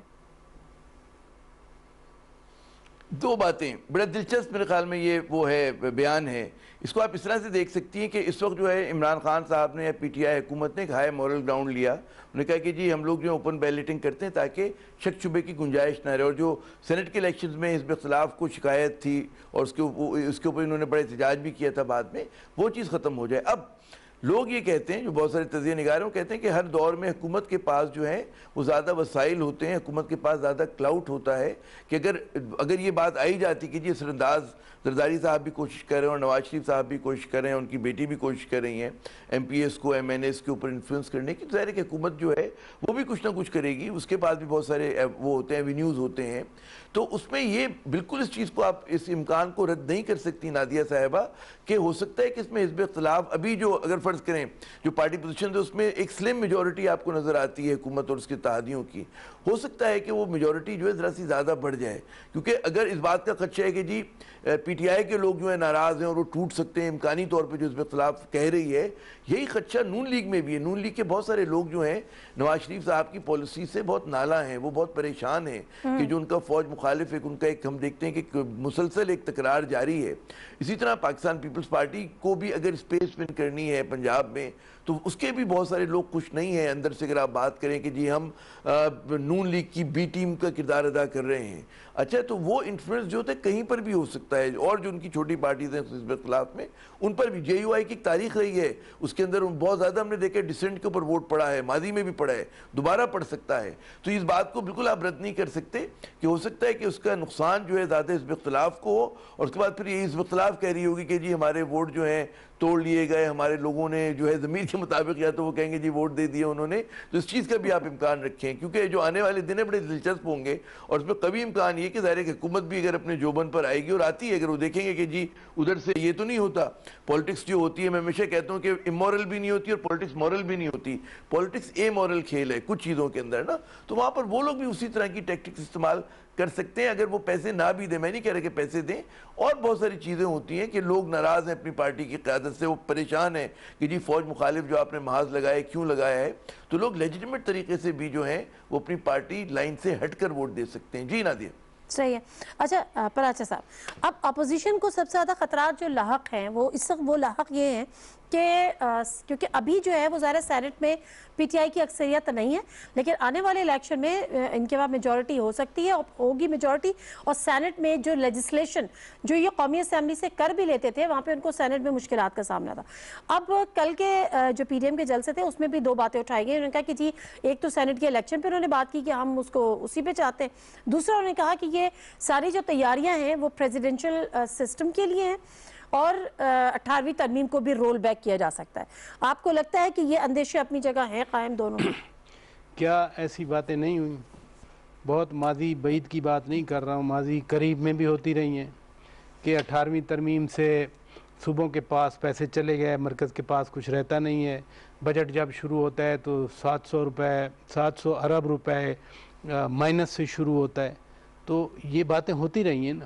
2 باتیں بڑا دلچسپ میرے خیال میں یہ وہ ہے بیان ہے. اس کو آپ اس طرح سے دیکھ سکتی ہیں کہ اس وقت جو ہے عمران خان صاحب نے یا پی ٹی آئی حکومت نے ایک ہائی مورل گراؤنڈ لیا. انہوں نے کہا کہ جی ہم لوگ جو اوپن بیلٹنگ کرتے ہیں تاکہ شک شبے کی گنجائش نہ رہے. اور جو سینٹ کے الیکشنز میں حزب اختلاف کو شکایت تھی اور اس کے اوپر انہوں نے بڑا احتجاج بھی کیا تھا بعد میں، وہ چیز ختم ہو جائے. اب لوگ یہ کہتے ہیں، جو بہت سارے تجزیہ نگار ہیں، وہ کہتے ہیں کہ ہر دور میں حکومت کے پاس جو ہے وہ زیادہ وسائل ہوتے ہیں، حکومت کے پاس زیادہ کلاؤٹ ہوتا ہے، کہ اگر یہ بات آئی جاتی کہ جی سر انداز زرداری صاحب بھی کوشش کر رہے ہیں اور نواز شریف صاحب بھی کوشش کر رہے ہیں، ان کی بیٹی بھی کوشش کر رہی ہیں ایم پی ایس کو ایم این ایس کے اوپر انفلوئنس کرنے کی، ظاہر ہے کہ حکومت جو ہے وہ بھی کچھ نہ کچھ کرے گی. اس کے پاس بھی بہت سارے وہ ہوتے ہیں، ایونیوز ہوتے ہیں. تو اس میں یہ بالکل اس چیز کو آپ اس امکان کو رد نہیں کر سکتی نادیہ صاحبہ کہ ہو سکتا ہے کہ اس میں حزب اختلاف ابھی جو اگر فرض کریں جو پارٹی پوزیشن ہے اس میں ایک سلم میجورٹی آپ کو نظر آتی ہے حکومت اور اس کے اتحادیوں کی، ہو سکتا ہے کہ وہ میجورٹی جو ہے ذرا سی زیادہ بڑھ جائے. کیونکہ اگر اس بات کا خدشہ ہے کہ جی پی ٹی آئی کے لوگ جو ہیں ناراض ہیں اور وہ ٹوٹ سکتے ہیں امکانی طور پہ جو حزب اختلاف کہہ رہی ہے، یہی خدشہ نون لیگ میں بھی ہے. نون لیگ کے بہت سارے لوگ جو ہیں نواز شریف صاحب کی پالیسی سے بہت نالاں ہیں، وہ بہت پریشان ہیں کہ جو ان کا فوج مخالف ہے، ان کا ایک ہم دیکھتے ہیں کہ مسلسل ایک تکرار جاری ہے. اسی طرح پاکستان پیپلز پارٹی کو بھی اگر اسپیس ون کرنی ہے پنجاب میں تو اس کے بھی بہت سارے لوگ خوش نہیں ہیں اندر سے. اگر آپ بات کریں کہ جی ہم نون لیگ کی بی ٹیم کا کردار ادا کر رہے ہیں، اچھا تو وہ انفلوئنس جو ہوتا ہے کہیں پر بھی ہو سکتا ہے. اور جو ان کی چھوٹی پارٹیز ہیں حزب اختلاف میں، ان پر بھی جے یو آئی کی ایک تاریخ رہی ہے، اس کے اندر بہت زیادہ ہم نے دیکھا ڈسینٹ کے اوپر ووٹ پڑا ہے، ماضی میں بھی پڑا ہے، دوبارہ پڑ سکتا ہے. تو اس بات کو بالکل آپ رد نہیں کر سکتے کہ ہو سکتا ہے کہ اس کا نقصان جو ہے زیادہ حزب اختلاف کو ہو، اور اس کے بعد پھر یہ حزب اختلاف کہہ رہی ہوگی کہ جی ہمارے ووٹ جو ہیں توڑ لیے گئے، ہمارے لوگوں نے جو ہے ضمیر کے مطابق، یا تو وہ کہیں گے جی ووٹ دے دیے انہوں نے. تو اس چیز کا بھی آپ امکان رکھیں، کیونکہ جو آنے والے دن بڑے دلچسپ ہوں گے. اور اس میں کبھی امکان یہ کہ ظاہر ہے کہ حکومت بھی اگر اپنے جوبن پر آئے گی اور آتی ہے، اگر وہ دیکھیں گے کہ جی ادھر سے یہ تو نہیں ہوتا. پولیٹکس جو ہوتی ہے، میں ہمیشہ کہتا ہوں کہ امورل بھی نہیں ہوتی اور پولیٹکس مورل بھی نہیں ہوتی. پولیٹکس اے مورل کھیل ہے کچھ چیزوں کے اندر نا. تو وہاں پر وہ لوگ بھی اسی طرح کی ٹیکٹکس استعمال کر سکتے ہیں اگر وہ پیسے نہ بھی دیں. میں نہیں کہہ رہا کہ پیسے دیں. اور بہت ساری چیزیں ہوتی ہیں کہ لوگ ناراض ہیں اپنی پارٹی کی قیادت سے، وہ پریشان ہیں کہ جی فوج مخالف جو آپ نے محاذ لگائے کیوں لگایا ہے. تو لوگ لیجیٹمیٹ طریقے سے بھی جو ہیں وہ اپنی پارٹی لائن سے ہٹ کر ووٹ دے سکتے ہیں. جی نادیہ. صحیح ہے. اچھا پراچا صاحب، اب اپوزیشن کو سب سے زیادہ خطرات جو لاحق ہیں وہ اس وقت وہ لاحق یہ ہیں کہ کیونکہ ابھی جو ہے وہ ظاہر سینٹ میں پی ٹی آئی کی اکثریت نہیں ہے، لیکن آنے والے الیکشن میں ان کے بعد میجورٹی ہو سکتی ہے، ہوگی میجورٹی، اور سینٹ میں جو لیجسلیشن جو یہ قومی اسمبلی سے کر بھی لیتے تھے وہاں پہ ان کو سینٹ میں مشکلات کا سامنا تھا۔ اب کل کے جو پی ڈی ایم کے جلسے تھے اس میں بھی 2 باتیں اٹھائی گئی۔ انہوں نے کہا کہ جی ایک تو سینٹ کے الیکشن پہ انہوں نے بات کی کہ ہم اس کو اسی پہ چاہتے ہیں، دوسرا انہوں نے کہا کہ یہ ساری جو تیاریاں ہیں وہ پریزیڈنشل سسٹم کے لیے ہیں اور 18ویں ترمیم کو بھی رول بیک کیا جا سکتا ہے۔ آپ کو لگتا ہے کہ یہ اندیشے اپنی جگہ ہیں قائم دونوں میں؟ کیا ایسی باتیں نہیں ہوئیں؟ بہت ماضی بعید کی بات نہیں کر رہا ہوں، ماضی قریب میں بھی ہوتی رہی ہیں کہ 18ویں ترمیم سے صوبوں کے پاس پیسے چلے گئے، مرکز کے پاس کچھ رہتا نہیں ہے۔ بجٹ جب شروع ہوتا ہے تو 700 ارب روپے مائنس سے شروع ہوتا ہے، تو یہ باتیں ہوتی رہی ہیں نا۔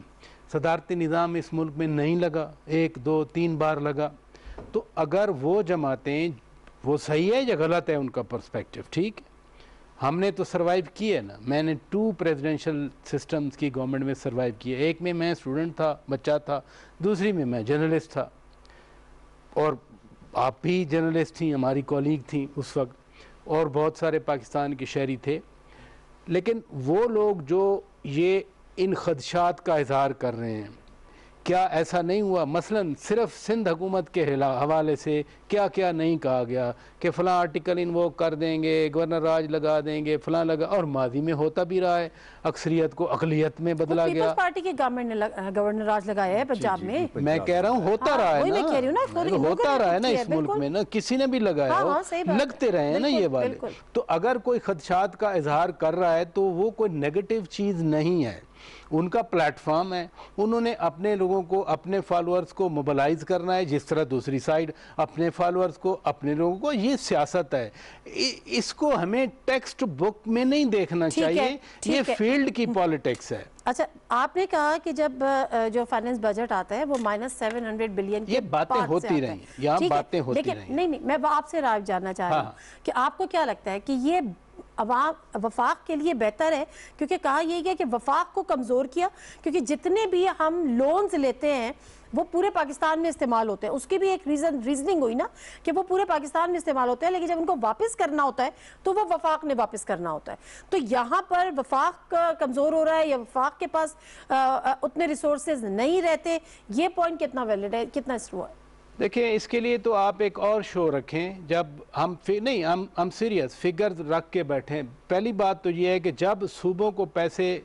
صدارتی نظام اس ملک میں نہیں لگا، 1 2 3 بار لگا، تو اگر وہ جماعتیں، وہ صحیح ہے یا غلط ہے ان کا پرسپیکٹو، ٹھیک ہے، ہم نے تو سروائیو کی ہے نا۔ میں نے 2 پریزیڈنشل سسٹمز کی گورنمنٹ میں سروائیو کی ہے، ایک میں میں اسٹوڈنٹ تھا، بچہ تھا، دوسری میں میں جرنلسٹ تھا، اور آپ بھی جرنلسٹ تھیں، ہماری کولیگ تھیں اس وقت، اور بہت سارے پاکستان کے شہری تھے۔ لیکن وہ لوگ جو یہ ان خدشات کا اظہار کر رہے ہیں، کیا ایسا نہیں ہوا مثلا صرف سندھ حکومت کے حوالے سے کیا کیا نہیں کہا گیا کہ فلاں آرٹیکل انووک کر دیں گے، گورنر راج لگا دیں گے، فلاں لگا، اور ماضی میں ہوتا بھی رہا ہے، اکثریت کو اقلیت میں بدلا گیا۔ پیپلز پارٹی کی گورنمنٹ نے گورنر راج لگایا ہے پنجاب میں، میں کہہ رہا ہوں ہوتا رہا ہے نا، ہوتا رہا ہے نا اس ملک میں نا، کسی نے بھی لگایا ہو، لگتے رہے ہیں نا یہ والے۔ تو اگر کوئی خدشات کا اظہار کر رہا ہے تو وہ کوئی نیگیٹو چیز نہیں ہے، ان کا پلیٹ فارم ہے، انہوں نے اپنے لوگوں کو، اپنے فالورز کو موبلائز کرنا ہے، جس طرح دوسری سائیڈ اپنے فالورز کو، اپنے لوگوں کو، یہ سیاست ہے۔ اس کو ہمیں ٹیکسٹ بک میں نہیں دیکھنا چاہیے، یہ فیلڈ کی پالیٹکس ہے۔ اچھا، آپ نے کہا کہ جب جو فائنانس بجٹ آتا ہے وہ -700 بلین کے یہ باتیں ہوتی رہی ہیں، یہاں باتیں ہوتی رہی ہیں۔ نہیں، میں آپ سے رائے جاننا چاہ رہا ہوں کہ آپ کو کیا لگتا ہے کہ یہ عوام وفاق کے لیے بہتر ہے؟ کیونکہ کہا یہ گیا کہ وفاق کو کمزور کیا، کیونکہ جتنے بھی ہم لونز لیتے ہیں وہ پورے پاکستان میں استعمال ہوتے ہیں، اس کی بھی ایک ریزننگ ہوئی نا کہ وہ پورے پاکستان میں استعمال ہوتے ہیں، لیکن جب ان کو واپس کرنا ہوتا ہے تو وہ وفاق نے واپس کرنا ہوتا ہے۔ تو یہاں پر وفاق کمزور ہو رہا ہے یا وفاق کے پاس اتنے ریسورسز نہیں رہتے، یہ پوائنٹ کتنا ویلڈ ہے، کتنا ٹرو ہے؟ دیکھیں، اس کے لیے تو آپ ایک اور شو رکھیں، جب ہم سیریس فگر رکھ کے بیٹھیں۔ پہلی بات تو یہ ہے کہ جب صوبوں کو پیسے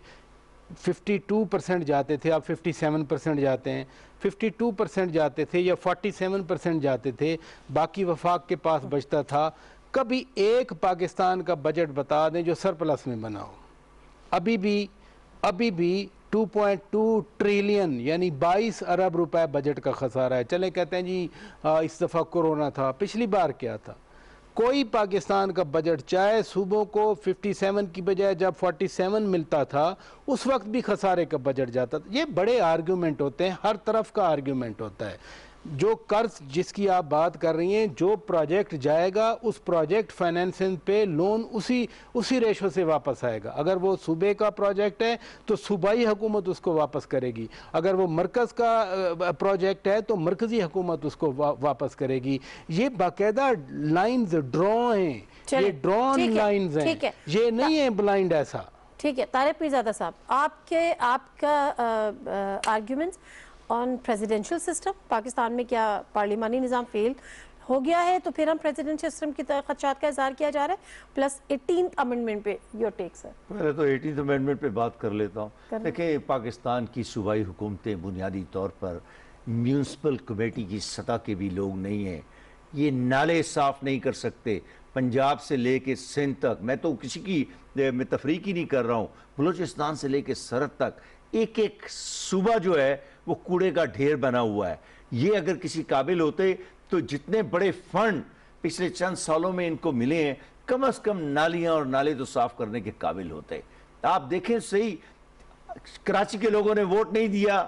52% جاتے تھے، اب 57% جاتے ہیں، 52% جاتے تھے یا 47% جاتے تھے، باقی وفاق کے پاس بچتا تھا، کبھی ایک پاکستان کا بجٹ بتا دیں جو سرپلس میں بنا ہو؟ ابھی بھی 2.2 ٹریلین یعنی 22 ارب روپے بجٹ کا خسارہ ہے۔ چلے کہتے ہیں جی اس دفعہ کورونا تھا، پچھلی بار کیا تھا؟ کوئی پاکستان کا بجٹ، چاہے صوبوں کو 57 کی بجائے جب 47 ملتا تھا اس وقت بھی خسارے کا بجٹ جاتا تھا۔ یہ بڑے آرگیومنٹ ہوتے ہیں، ہر طرف کا آرگیومنٹ ہوتا ہے۔ جو قرض جس کی آپ بات کر رہی ہیں، جو پروجیکٹ جائے گا اس پروجیکٹ فائنینسنگ پہ لون اسی ریشو سے واپس آئے گا۔ اگر وہ صوبے کا پروجیکٹ ہے تو صوبائی حکومت اس کو واپس کرے گی، اگر وہ مرکز کا پروجیکٹ ہے تو مرکزی حکومت اس کو واپس کرے گی۔ یہ باقاعدہ لائنز ڈرا ہیں، یہ ڈرون لائنز ہیں، یہ نہیں ہے بلائنڈ ایسا۔ ٹھیک ہے، طارق پیرزادہ صاحب، آپ کا آرگیومنٹس آن پریزیڈنشل سسٹم، پاکستان میں کیا پارلیمانی نظام فیل ہو گیا ہے تو پھر ہم پریزیڈنشل سسٹم کی خدشات کا اظہار کیا جا رہا ہے، پلس 18th امنڈمنٹ پہ یور ٹیک سر؟ میں تو 18th امنڈمنٹ پہ بات کر لیتا ہوں۔ دیکھیں، پاکستان کی صوبائی حکومتیں بنیادی طور پر میونسپل کمیٹی کی سطح کے بھی لوگ نہیں ہیں، یہ نالے صاف نہیں کر سکتے۔ پنجاب سے لے کے سندھ تک، میں تو کسی کی میں تفریق ہی نہیں کر رہا ہوں، بلوچستان سے لے کے سرحد تک ایک صوبہ جو ہے وہ کوڑے کا ڈھیر بنا ہوا ہے۔ یہ اگر کسی قابل ہوتے تو جتنے بڑے فنڈ پچھلے چند سالوں میں ان کو ملے ہیں، کم از کم نالیاں اور نالے تو صاف کرنے کے قابل ہوتے۔ آپ دیکھیں صحیح، کراچی کے لوگوں نے ووٹ نہیں دیا،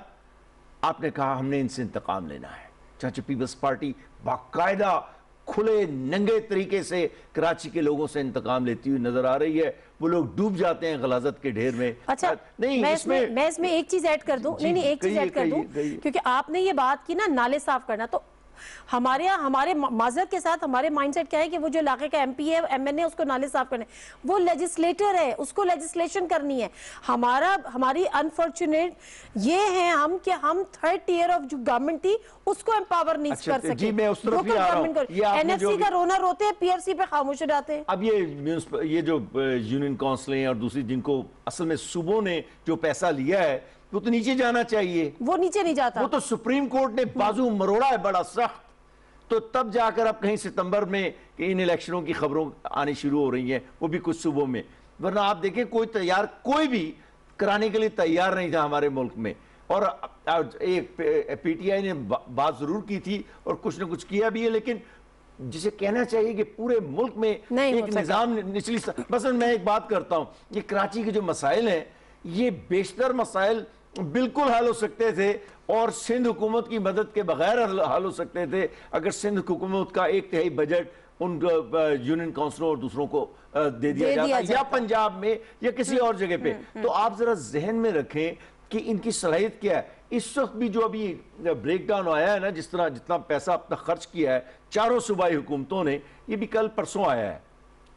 آپ نے کہا ہم نے ان سے انتقام لینا ہے۔ چنانچہ پیپلز پارٹی باقاعدہ کھلے ننگے طریقے سے کراچی کے لوگوں سے انتقام لیتی ہوئی نظر آ رہی ہے۔ وہ لوگ ڈوب جاتے ہیں غلاظت کے ڈھیر میں۔ اچھا، میں اس میں ایک چیز ایڈ کر دوں، نہیں ایک چیز ایڈ کر دوں، کیونکہ آپ نے یہ بات کی نا نالے صاف کرنا، تو ہمارے معذرت کے ساتھ ہمارے مائنڈ سیٹ کیا ہے کہ وہ جو علاقے کا MP ہے MN ہے اس کو نالے صاف کرنے، وہ لیجسلیٹر ہے، اس کو لیجسلیشن کرنی ہے. ہماری انفارچونیٹ یہ ہیں ہم کہ ہم تھرڈ ٹیئر آف جو گورنمنٹ تھی اس کو امپاور نہیں کر سکے. جی میں اس طرف ہی آ رہا ہوں. NFC کا رونا روتے ہیں، PFC پہ خاموش ہو جاتے ہیں. اب یہ جو یونین کونسلیں اور دوسری جن کو اصل میں صوبوں نے جو پیسہ لیا ہے وہ تو نیچے جانا چاہیے، وہ نیچے نہیں جاتا. وہ تو سپریم کورٹ نے بازو مروڑا ہے بڑا سخت، تو تب جا کر اب کہیں ستمبر میں ان الیکشنوں کی خبروں آنی شروع ہو رہی ہیں، وہ بھی کچھ صوبوں میں. ورنہ آپ دیکھیں کوئی بھی کرانے کے لیے تیار نہیں تھا ہمارے ملک میں. اور ایک PTI نے بات ضرور کی تھی اور کچھ نہ کچھ کیا بھی ہے، لیکن جسے کہنا چاہیے کہ پورے ملک میں ایک نظام نچلی مثلا میں ایک بات کرتا ہوں، یہ کراچی کے جو مسائل ہیں یہ بیشتر مسائل بالکل حل ہو سکتے تھے اور سندھ حکومت کی مدد کے بغیر حل ہو سکتے تھے اگر سندھ حکومت کا 1/3 بجٹ ان یونین کونسلوں اور دوسروں کو دے دیا جاتا یا پنجاب میں یا کسی اور جگہ پہ. تو آپ ذرا ذہن میں رکھیں کہ ان کی صلاحیت کیا ہے. اس وقت بھی جو ابھی بریک ڈاؤن آیا ہے نا، جس طرح جتنا پیسہ اپنا خرچ کیا ہے چاروں صوبائی حکومتوں نے، یہ بھی کل پرسوں آیا ہے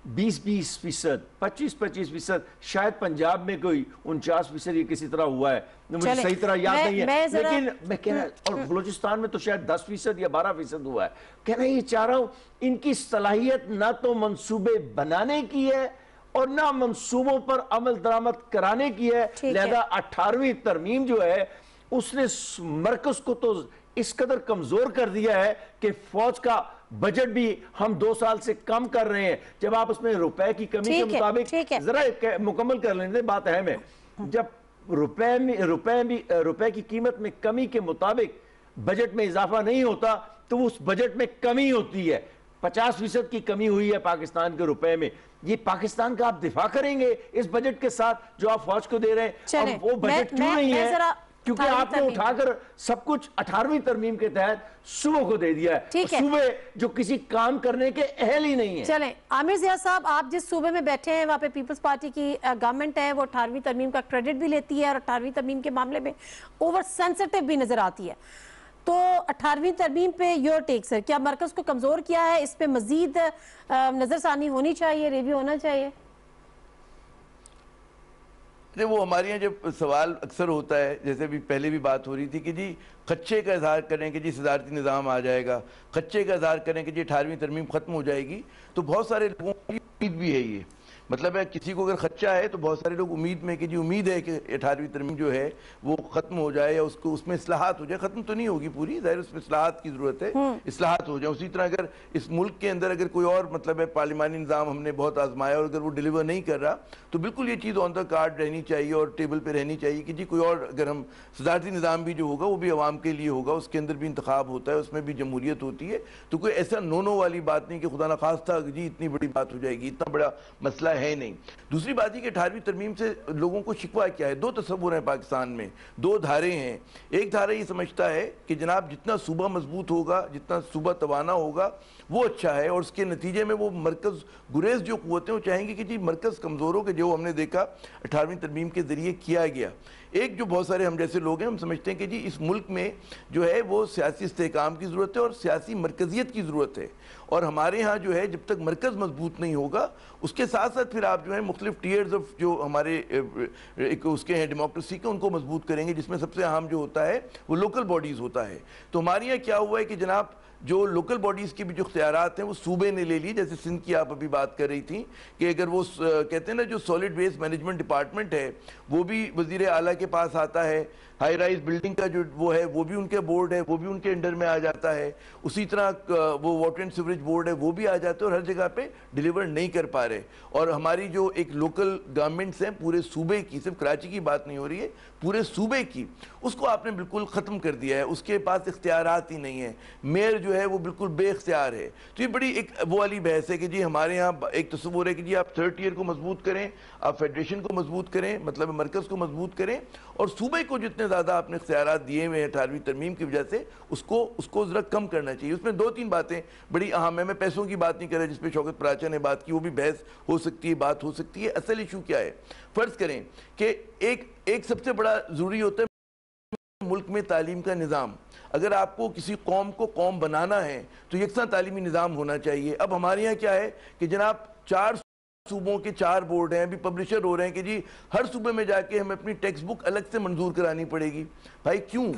20-20%، 25-25%، شاید پنجاب میں کوئی 49% یہ کسی طرح ہوا ہے، مجھے صحیح طرح یاد نہیں ہے، لیکن میں کہہ رہا اور بلوچستان میں تو شاید 10% یا 12% ہوا ہے. کہنا یہ چاہ رہا ہوں ان کی صلاحیت نہ تو منصوبے بنانے کی ہے اور نہ منصوبوں پر عمل درآمد کرانے کی ہے. لہذا 18ویں ترمیم جو ہے اس نے مرکز کو تو اس قدر کمزور کر دیا ہے کہ فوج کا بجٹ بھی ہم 2 سال سے کم کر رہے ہیں. جب آپ اس میں روپے کی کمی کے مطابق ذرا مکمل کر لیں، بات اہم ہے، جب روپے کی قیمت میں کمی کے مطابق بجٹ میں اضافہ نہیں ہوتا تو اس بجٹ میں کمی ہوتی ہے. 50% کی کمی ہوئی ہے پاکستان کے روپے میں. یہ پاکستان کا آپ دفاع کریں گے اس بجٹ کے ساتھ جو آپ فوج کو دے رہے ہیں؟ اب وہ بجٹ کیوں نہیں ہے؟ کیونکہ آپ نے اٹھا کر سب کچھ 18ویں ترمیم کے تحت صوبوں کو دے دیا ہے، صوبے جو کسی کام کرنے کے اہل ہی نہیں ہیں. چلیں عامر ضیاء صاحب، آپ جس صوبے میں بیٹھے ہیں وہاں پہ پیپلز پارٹی کی گورنمنٹ ہے، وہ 18ویں ترمیم کا کریڈٹ بھی لیتی ہے اور 18ویں ترمیم کے معاملے میں اوور سینسٹیو بھی نظر آتی ہے. تو 18ویں ترمیم پہ یور ٹیک سر، کیا مرکز کو کمزور کیا ہے؟ اس پہ مزید نظر ثانی ہونی چاہیے، ریویو ہونا چاہیے؟ وہ ہمارے یہاں جب سوال اکثر ہوتا ہے، جیسے بھی پہلے بھی بات ہو رہی تھی کہ جی خدشے کا اظہار کریں کہ جی صدارتی نظام آ جائے گا، خدشے کا اظہار کریں کہ جی 18ویں ترمیم ختم ہو جائے گی، تو بہت سارے لوگوں کی امید بھی ہے. یہ مطلب ہے کسی کو اگر خدشہ ہے تو بہت سارے لوگ امید میں کہ جی امید ہے کہ 18ویں ترمیم جو ہے وہ ختم ہو جائے یا اس میں اصلاحات ہو جائے. ختم تو نہیں ہوگی پوری، ظاہر اس میں اصلاحات کی ضرورت ہے، اصلاحات ہو جائیں. اسی طرح اگر اس ملک کے اندر اگر کوئی اور مطلب ہے پارلیمانی نظام ہم نے بہت آزمایا اور اگر وہ ڈیلیور نہیں کر رہا تو بالکل یہ چیز آن دا کارڈ رہنی چاہیے اور ٹیبل پہ رہنی چاہیے کہ جی کوئی اور اگر ہم صدارتی نظام بھی جو ہوگا وہ بھی عوام کے لیے ہوگا، اس کے اندر بھی انتخاب ہوتا ہے، اس میں بھی جمہوریت ہوتی ہے. تو کوئی ایسا نو والی بات نہیں کہ خدا نخواستہ جی اتنی بڑی بات ہو جائے گی، اتنا بڑا مسئلہ ہے نہیں. دوسری بات یہ کہ 18ویں ترمیم سے لوگوں کو شکوہ کیا ہے؟ 2 تصور ہیں پاکستان میں، 2 دھارے ہیں. ایک دھارہ یہ سمجھتا ہے کہ جناب جتنا صوبہ مضبوط ہوگا، جتنا صوبہ توانا ہوگا وہ اچھا ہے، اور اس کے نتیجے میں وہ مرکز گریز جو قوتیں وہ چاہیں گے کہ جی مرکز کمزور ہو، کہ جو ہم نے دیکھا 18ویں ترمیم کے ذریعے کیا گیا. ایک جو بہت سارے ہم جیسے لوگ ہیں ہم سمجھتے ہیں کہ جی اس ملک میں جو ہے وہ سیاسی استحکام کی ضرورت ہے اور سیاسی مرکزیت کی ضرورت ہے. اور ہمارے ہاں جو ہے جب تک مرکز مضبوط نہیں ہوگا اس کے ساتھ ساتھ پھر آپ جو ہے مختلف ٹیئرز آف جو ہمارے ایک اس کے ہیں ڈیموکریسی کے ان کو مضبوط کریں گے، جس میں سب سے اہم جو ہوتا ہے وہ لوکل باڈیز ہوتا ہے. تو ہمارے یہاں کیا ہوا ہے کہ جناب جو لوکل باڈیز کی بھی جو اختیارات ہیں وہ صوبے نے لے لی. جیسے سندھ کی آپ ابھی بات کر رہی تھیں کہ اگر وہ کہتے ہیں نا جو سالڈ ویسٹ مینجمنٹ ڈپارٹمنٹ ہے وہ بھی وزیر اعلیٰ کے پاس آتا ہے، ہائی رائز بلڈنگ کا جو وہ ہے وہ بھی ان کے بورڈ ہے، وہ بھی ان کے انڈر میں آ جاتا ہے. اسی طرح وہ واٹر اینڈ سیوریج بورڈ ہے وہ بھی آ جاتے ہیں اور ہر جگہ پہ ڈیلیور نہیں کر پا رہے. اور ہماری جو ایک لوکل گورنمنٹس ہیں پورے صوبے کی، صرف کراچی کی بات نہیں ہو رہی ہے، پورے صوبے کی، اس کو آپ نے بالکل ختم کر دیا ہے. اس کے پاس اختیارات ہی نہیں ہیں، میئر جو ہے وہ بالکل بے اختیار ہے. تو یہ بڑی ایک وہ والی بحث ہے کہ جی ہمارے ہاں ایک تصور ہے کہ جی آپ 3rd ٹیئر کو مضبوط کریں، آپ فیڈریشن کو مضبوط کریں، مطلب مرکز کو مضبوط کریں، اور صوبے کو جتنے زیادہ آپ نے اختیارات دیے ہوئے ہیں 18ویں ترمیم کی وجہ سے اس کو ذرا کم کرنا چاہیے. اس میں 2-3 باتیں بڑی اہم ہیں. میں پیسوں کی بات نہیں کر رہا جس پہ شوکت پراچا نے بات کی، وہ بھی بحث ہو سکتی ہے، بات ہو سکتی ہے. اصل ایشو کیا ہے؟ فرض کریں کہ ایک سب سے بڑا ضروری ہوتا ہے मुल्क में तालीम का निज़ाम, अगर आपको किसी कौम को कौम बनाना है तो यकसा तालीमी निज़ाम होना चाहिए। अब हमारे यहाँ क्या है कि जनाब 4 सूबों के 4 बोर्ड हैं, अभी पब्लिशर हो रहे हैं कि जी हर सूबे में जाके हमें अपनी टेक्स्ट बुक अलग से मंजूर करानी पड़ेगी। भाई क्यों?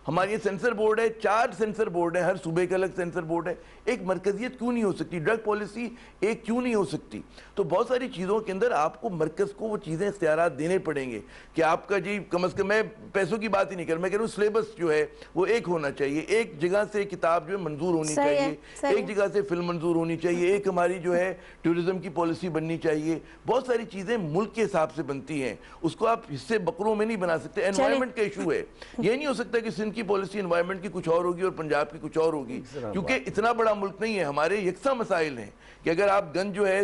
हमारे ये सेंसर बोर्ड है, 4 सेंसर बोर्ड है, हर सूबे का अलग सेंसर बोर्ड है। एक मरकजियत क्यों नहीं हो सकती? ड्रग पॉलिसी एक क्यों नहीं हो सकती? तो बहुत सारी चीज़ों के अंदर आपको मरकज़ को वो चीज़ें इख्तियारात देने पड़ेंगे कि आपका जी कम अज़ कम, मैं पैसों की बात ही नहीं कर रहा, मैं कह रहा हूँ सिलेबस जो है वो एक होना चाहिए, एक जगह से किताब जो है मंजूर होनी चाहिए, एक जगह से फिल्म मंजूर होनी चाहिए, एक हमारी जो है टूरिज्म की पॉलिसी बननी चाहिए। बहुत सारी चीज़ें मुल्क के हिसाब से बनती हैं, उसको आप हिस्से बकरों में नहीं बना सकते। एनवायरनमेंट का इशू है, ये नहीं हो सकता कि सिंध की पॉलिसी एनवायरनमेंट की कुछ और होगी और पंजाब की कुछ और होगी, क्योंकि इतना बड़ा मुल्क नहीं है। हमारे यकसा मसाइल हैं कि अगर आप गन जो है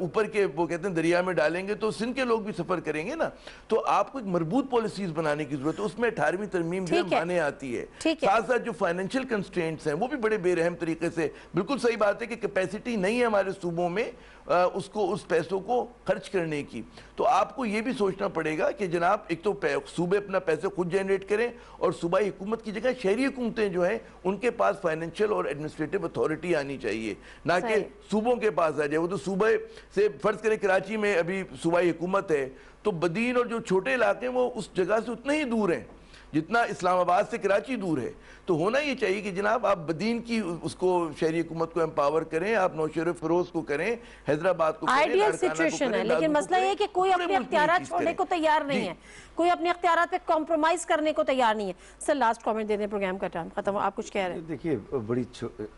ऊपर के वो कहते हैं दरिया में डालेंगे तो सिंध के लोग भी सफर करेंगे ना। तो आपको एक मजबूत पॉलिसीज बनाने की जरूरत है, उसमें 18वीं तरमीम जो माने आती है। साथ साथ जो फाइनेंशियल कंस्ट्रेंट्स हैं वो भी बड़े बेरहम तरीके से, बिल्कुल सही बात है कि कैपेसिटी नहीं है हमारे सूबों में उसको उस पैसों को खर्च करने की। तो आपको ये भी सोचना पड़ेगा कि जनाब एक तो सूबे अपना पैसे खुद जनरेट करें और सूबाई हुकूमत की जगह शहरी हुकूमतें जो हैं उनके पास फाइनेंशियल और एडमिनिस्ट्रेटिव अथॉरिटी आनी चाहिए, ना कि सूबों के पास आ जाए। वो तो सूबे से फर्ज करें कराची में अभी सूबाई हुकूमत है तो बदीन और जो छोटे इलाके हैं वो उस जगह से उतने ही दूर हैं जितना इस्लामाबाद से कराची दूर है। तो होना ये चाहिए कि जनाब आप बदीन की उसको शहरी हुकूमत को एम्पावर करें, आप नौशेर फिरोज को करें, हैदराबाद को करें, आइडियल सिचुएशन है, लेकिन मसला ये है कि कोई अपने अख्तियारात छोड़ने को तैयार नहीं है, कोई अपने अख्तियारात पे कॉम्प्रोमाइज करने को तैयार नहीं है। सर लास्ट कमेंट दे दें, प्रोग्राम का टाइम खत्म, आप कुछ कह रहे हैं? देखिए बड़ी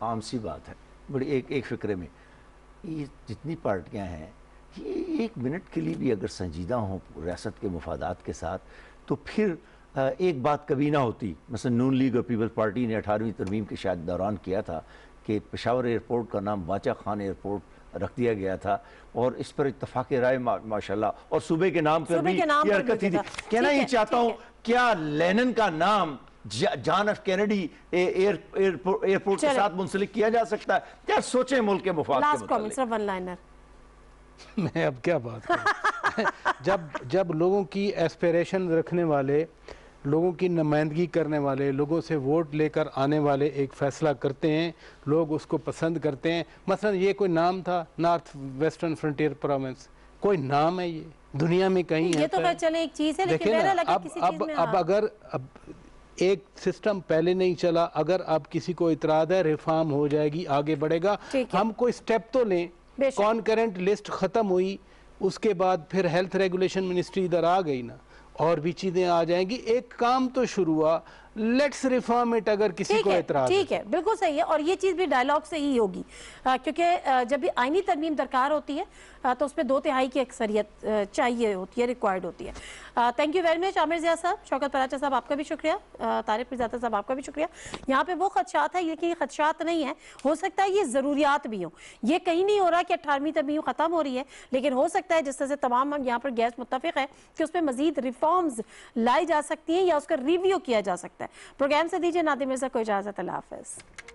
आम सी बात है, बड़ी एक फिक्रे में ये जितनी पार्टियां हैं ये 1 मिनट के लिए भी अगर संजीदा हों रियासत के मफादात के साथ तो फिर एक बात कभी ना होती। मसलन नून लीग और पीपल्स पार्टी ने 18वीं तरमीम के शायद दौरान किया था कि पेशावर एयरपोर्ट का नाम वाचा खान एयरपोर्ट रख दिया गया था और इस पर इत्तफाक राय माशाल्लाह और सूबे के नाम पर भी ये हरकत ही थी। कहना ये चाहता हूँ, क्या लेनिन का नाम जॉन एफ कैनेडी एयरपोर्ट के साथ मुंसलिक किया जा सकता है? क्या सोचें मुल्क के मुफाद के मुतालिक। वन लाइनर मैं अब क्या बात करूं? जब लोगों की एस्पिरेशन रखने वाले, लोगों की नुमाइंदगी करने वाले, लोगों से वोट लेकर आने वाले एक फैसला करते हैं, लोग उसको पसंद करते हैं। मसलन ये कोई नाम था नॉर्थ वेस्टर्न फ्रंटियर प्रोविंस, कोई नाम है ये दुनिया में कहीं है? ये तो चले एक चीज है, लेकिन मेरा लगा किसी चीज में अब अगर एक सिस्टम पहले नहीं चला, अगर अब किसी को इतराद है रिफॉर्म हो जाएगी, आगे बढ़ेगा। हम कोई स्टेप तो लें। कॉन्करेंट लिस्ट खत्म हुई, उसके बाद फिर हेल्थ रेगुलेशन मिनिस्ट्री इधर आ गई ना, और भी चीजें आ जाएंगी। एक काम तो शुरू हुआ, लेट्स रिफॉर्म इट। अगर किसी को एतराज, ठीक है, बिल्कुल सही है, और ये चीज भी डायलॉग से ही होगी, क्योंकि जब भी आईनी तरमीम दरकार होती है तो उसमें 2/3 की अक्सरियत चाहिए होती है, रिक्वायर्ड होती है। Thank you very much Aamir Zia sahab, Shaukat Paracha साहब आपका भी शुक्रिया, तारिक मिर्ज़ा साहब आपका भी शुक्रिया। यहाँ पे वो खदशात है, लेकिन ये खदशात नहीं है, हो सकता है ये ज़रूरियात भी हों। ये कहीं नहीं हो रहा कि 18वीं तरमीम ख़त्म हो रही है, लेकिन हो सकता है जिस तरह से तमाम हम यहाँ पर गैस मुत्तफ़िक़ है कि उस पर मज़ीद रिफॉर्म्स लाई जा सकती हैं या उसका रिव्यू किया जा सकता है। प्रोग्राम से दीजिए नादिम मिर्ज़ा को इजाज़त, अल्लाह हाफ़िज़।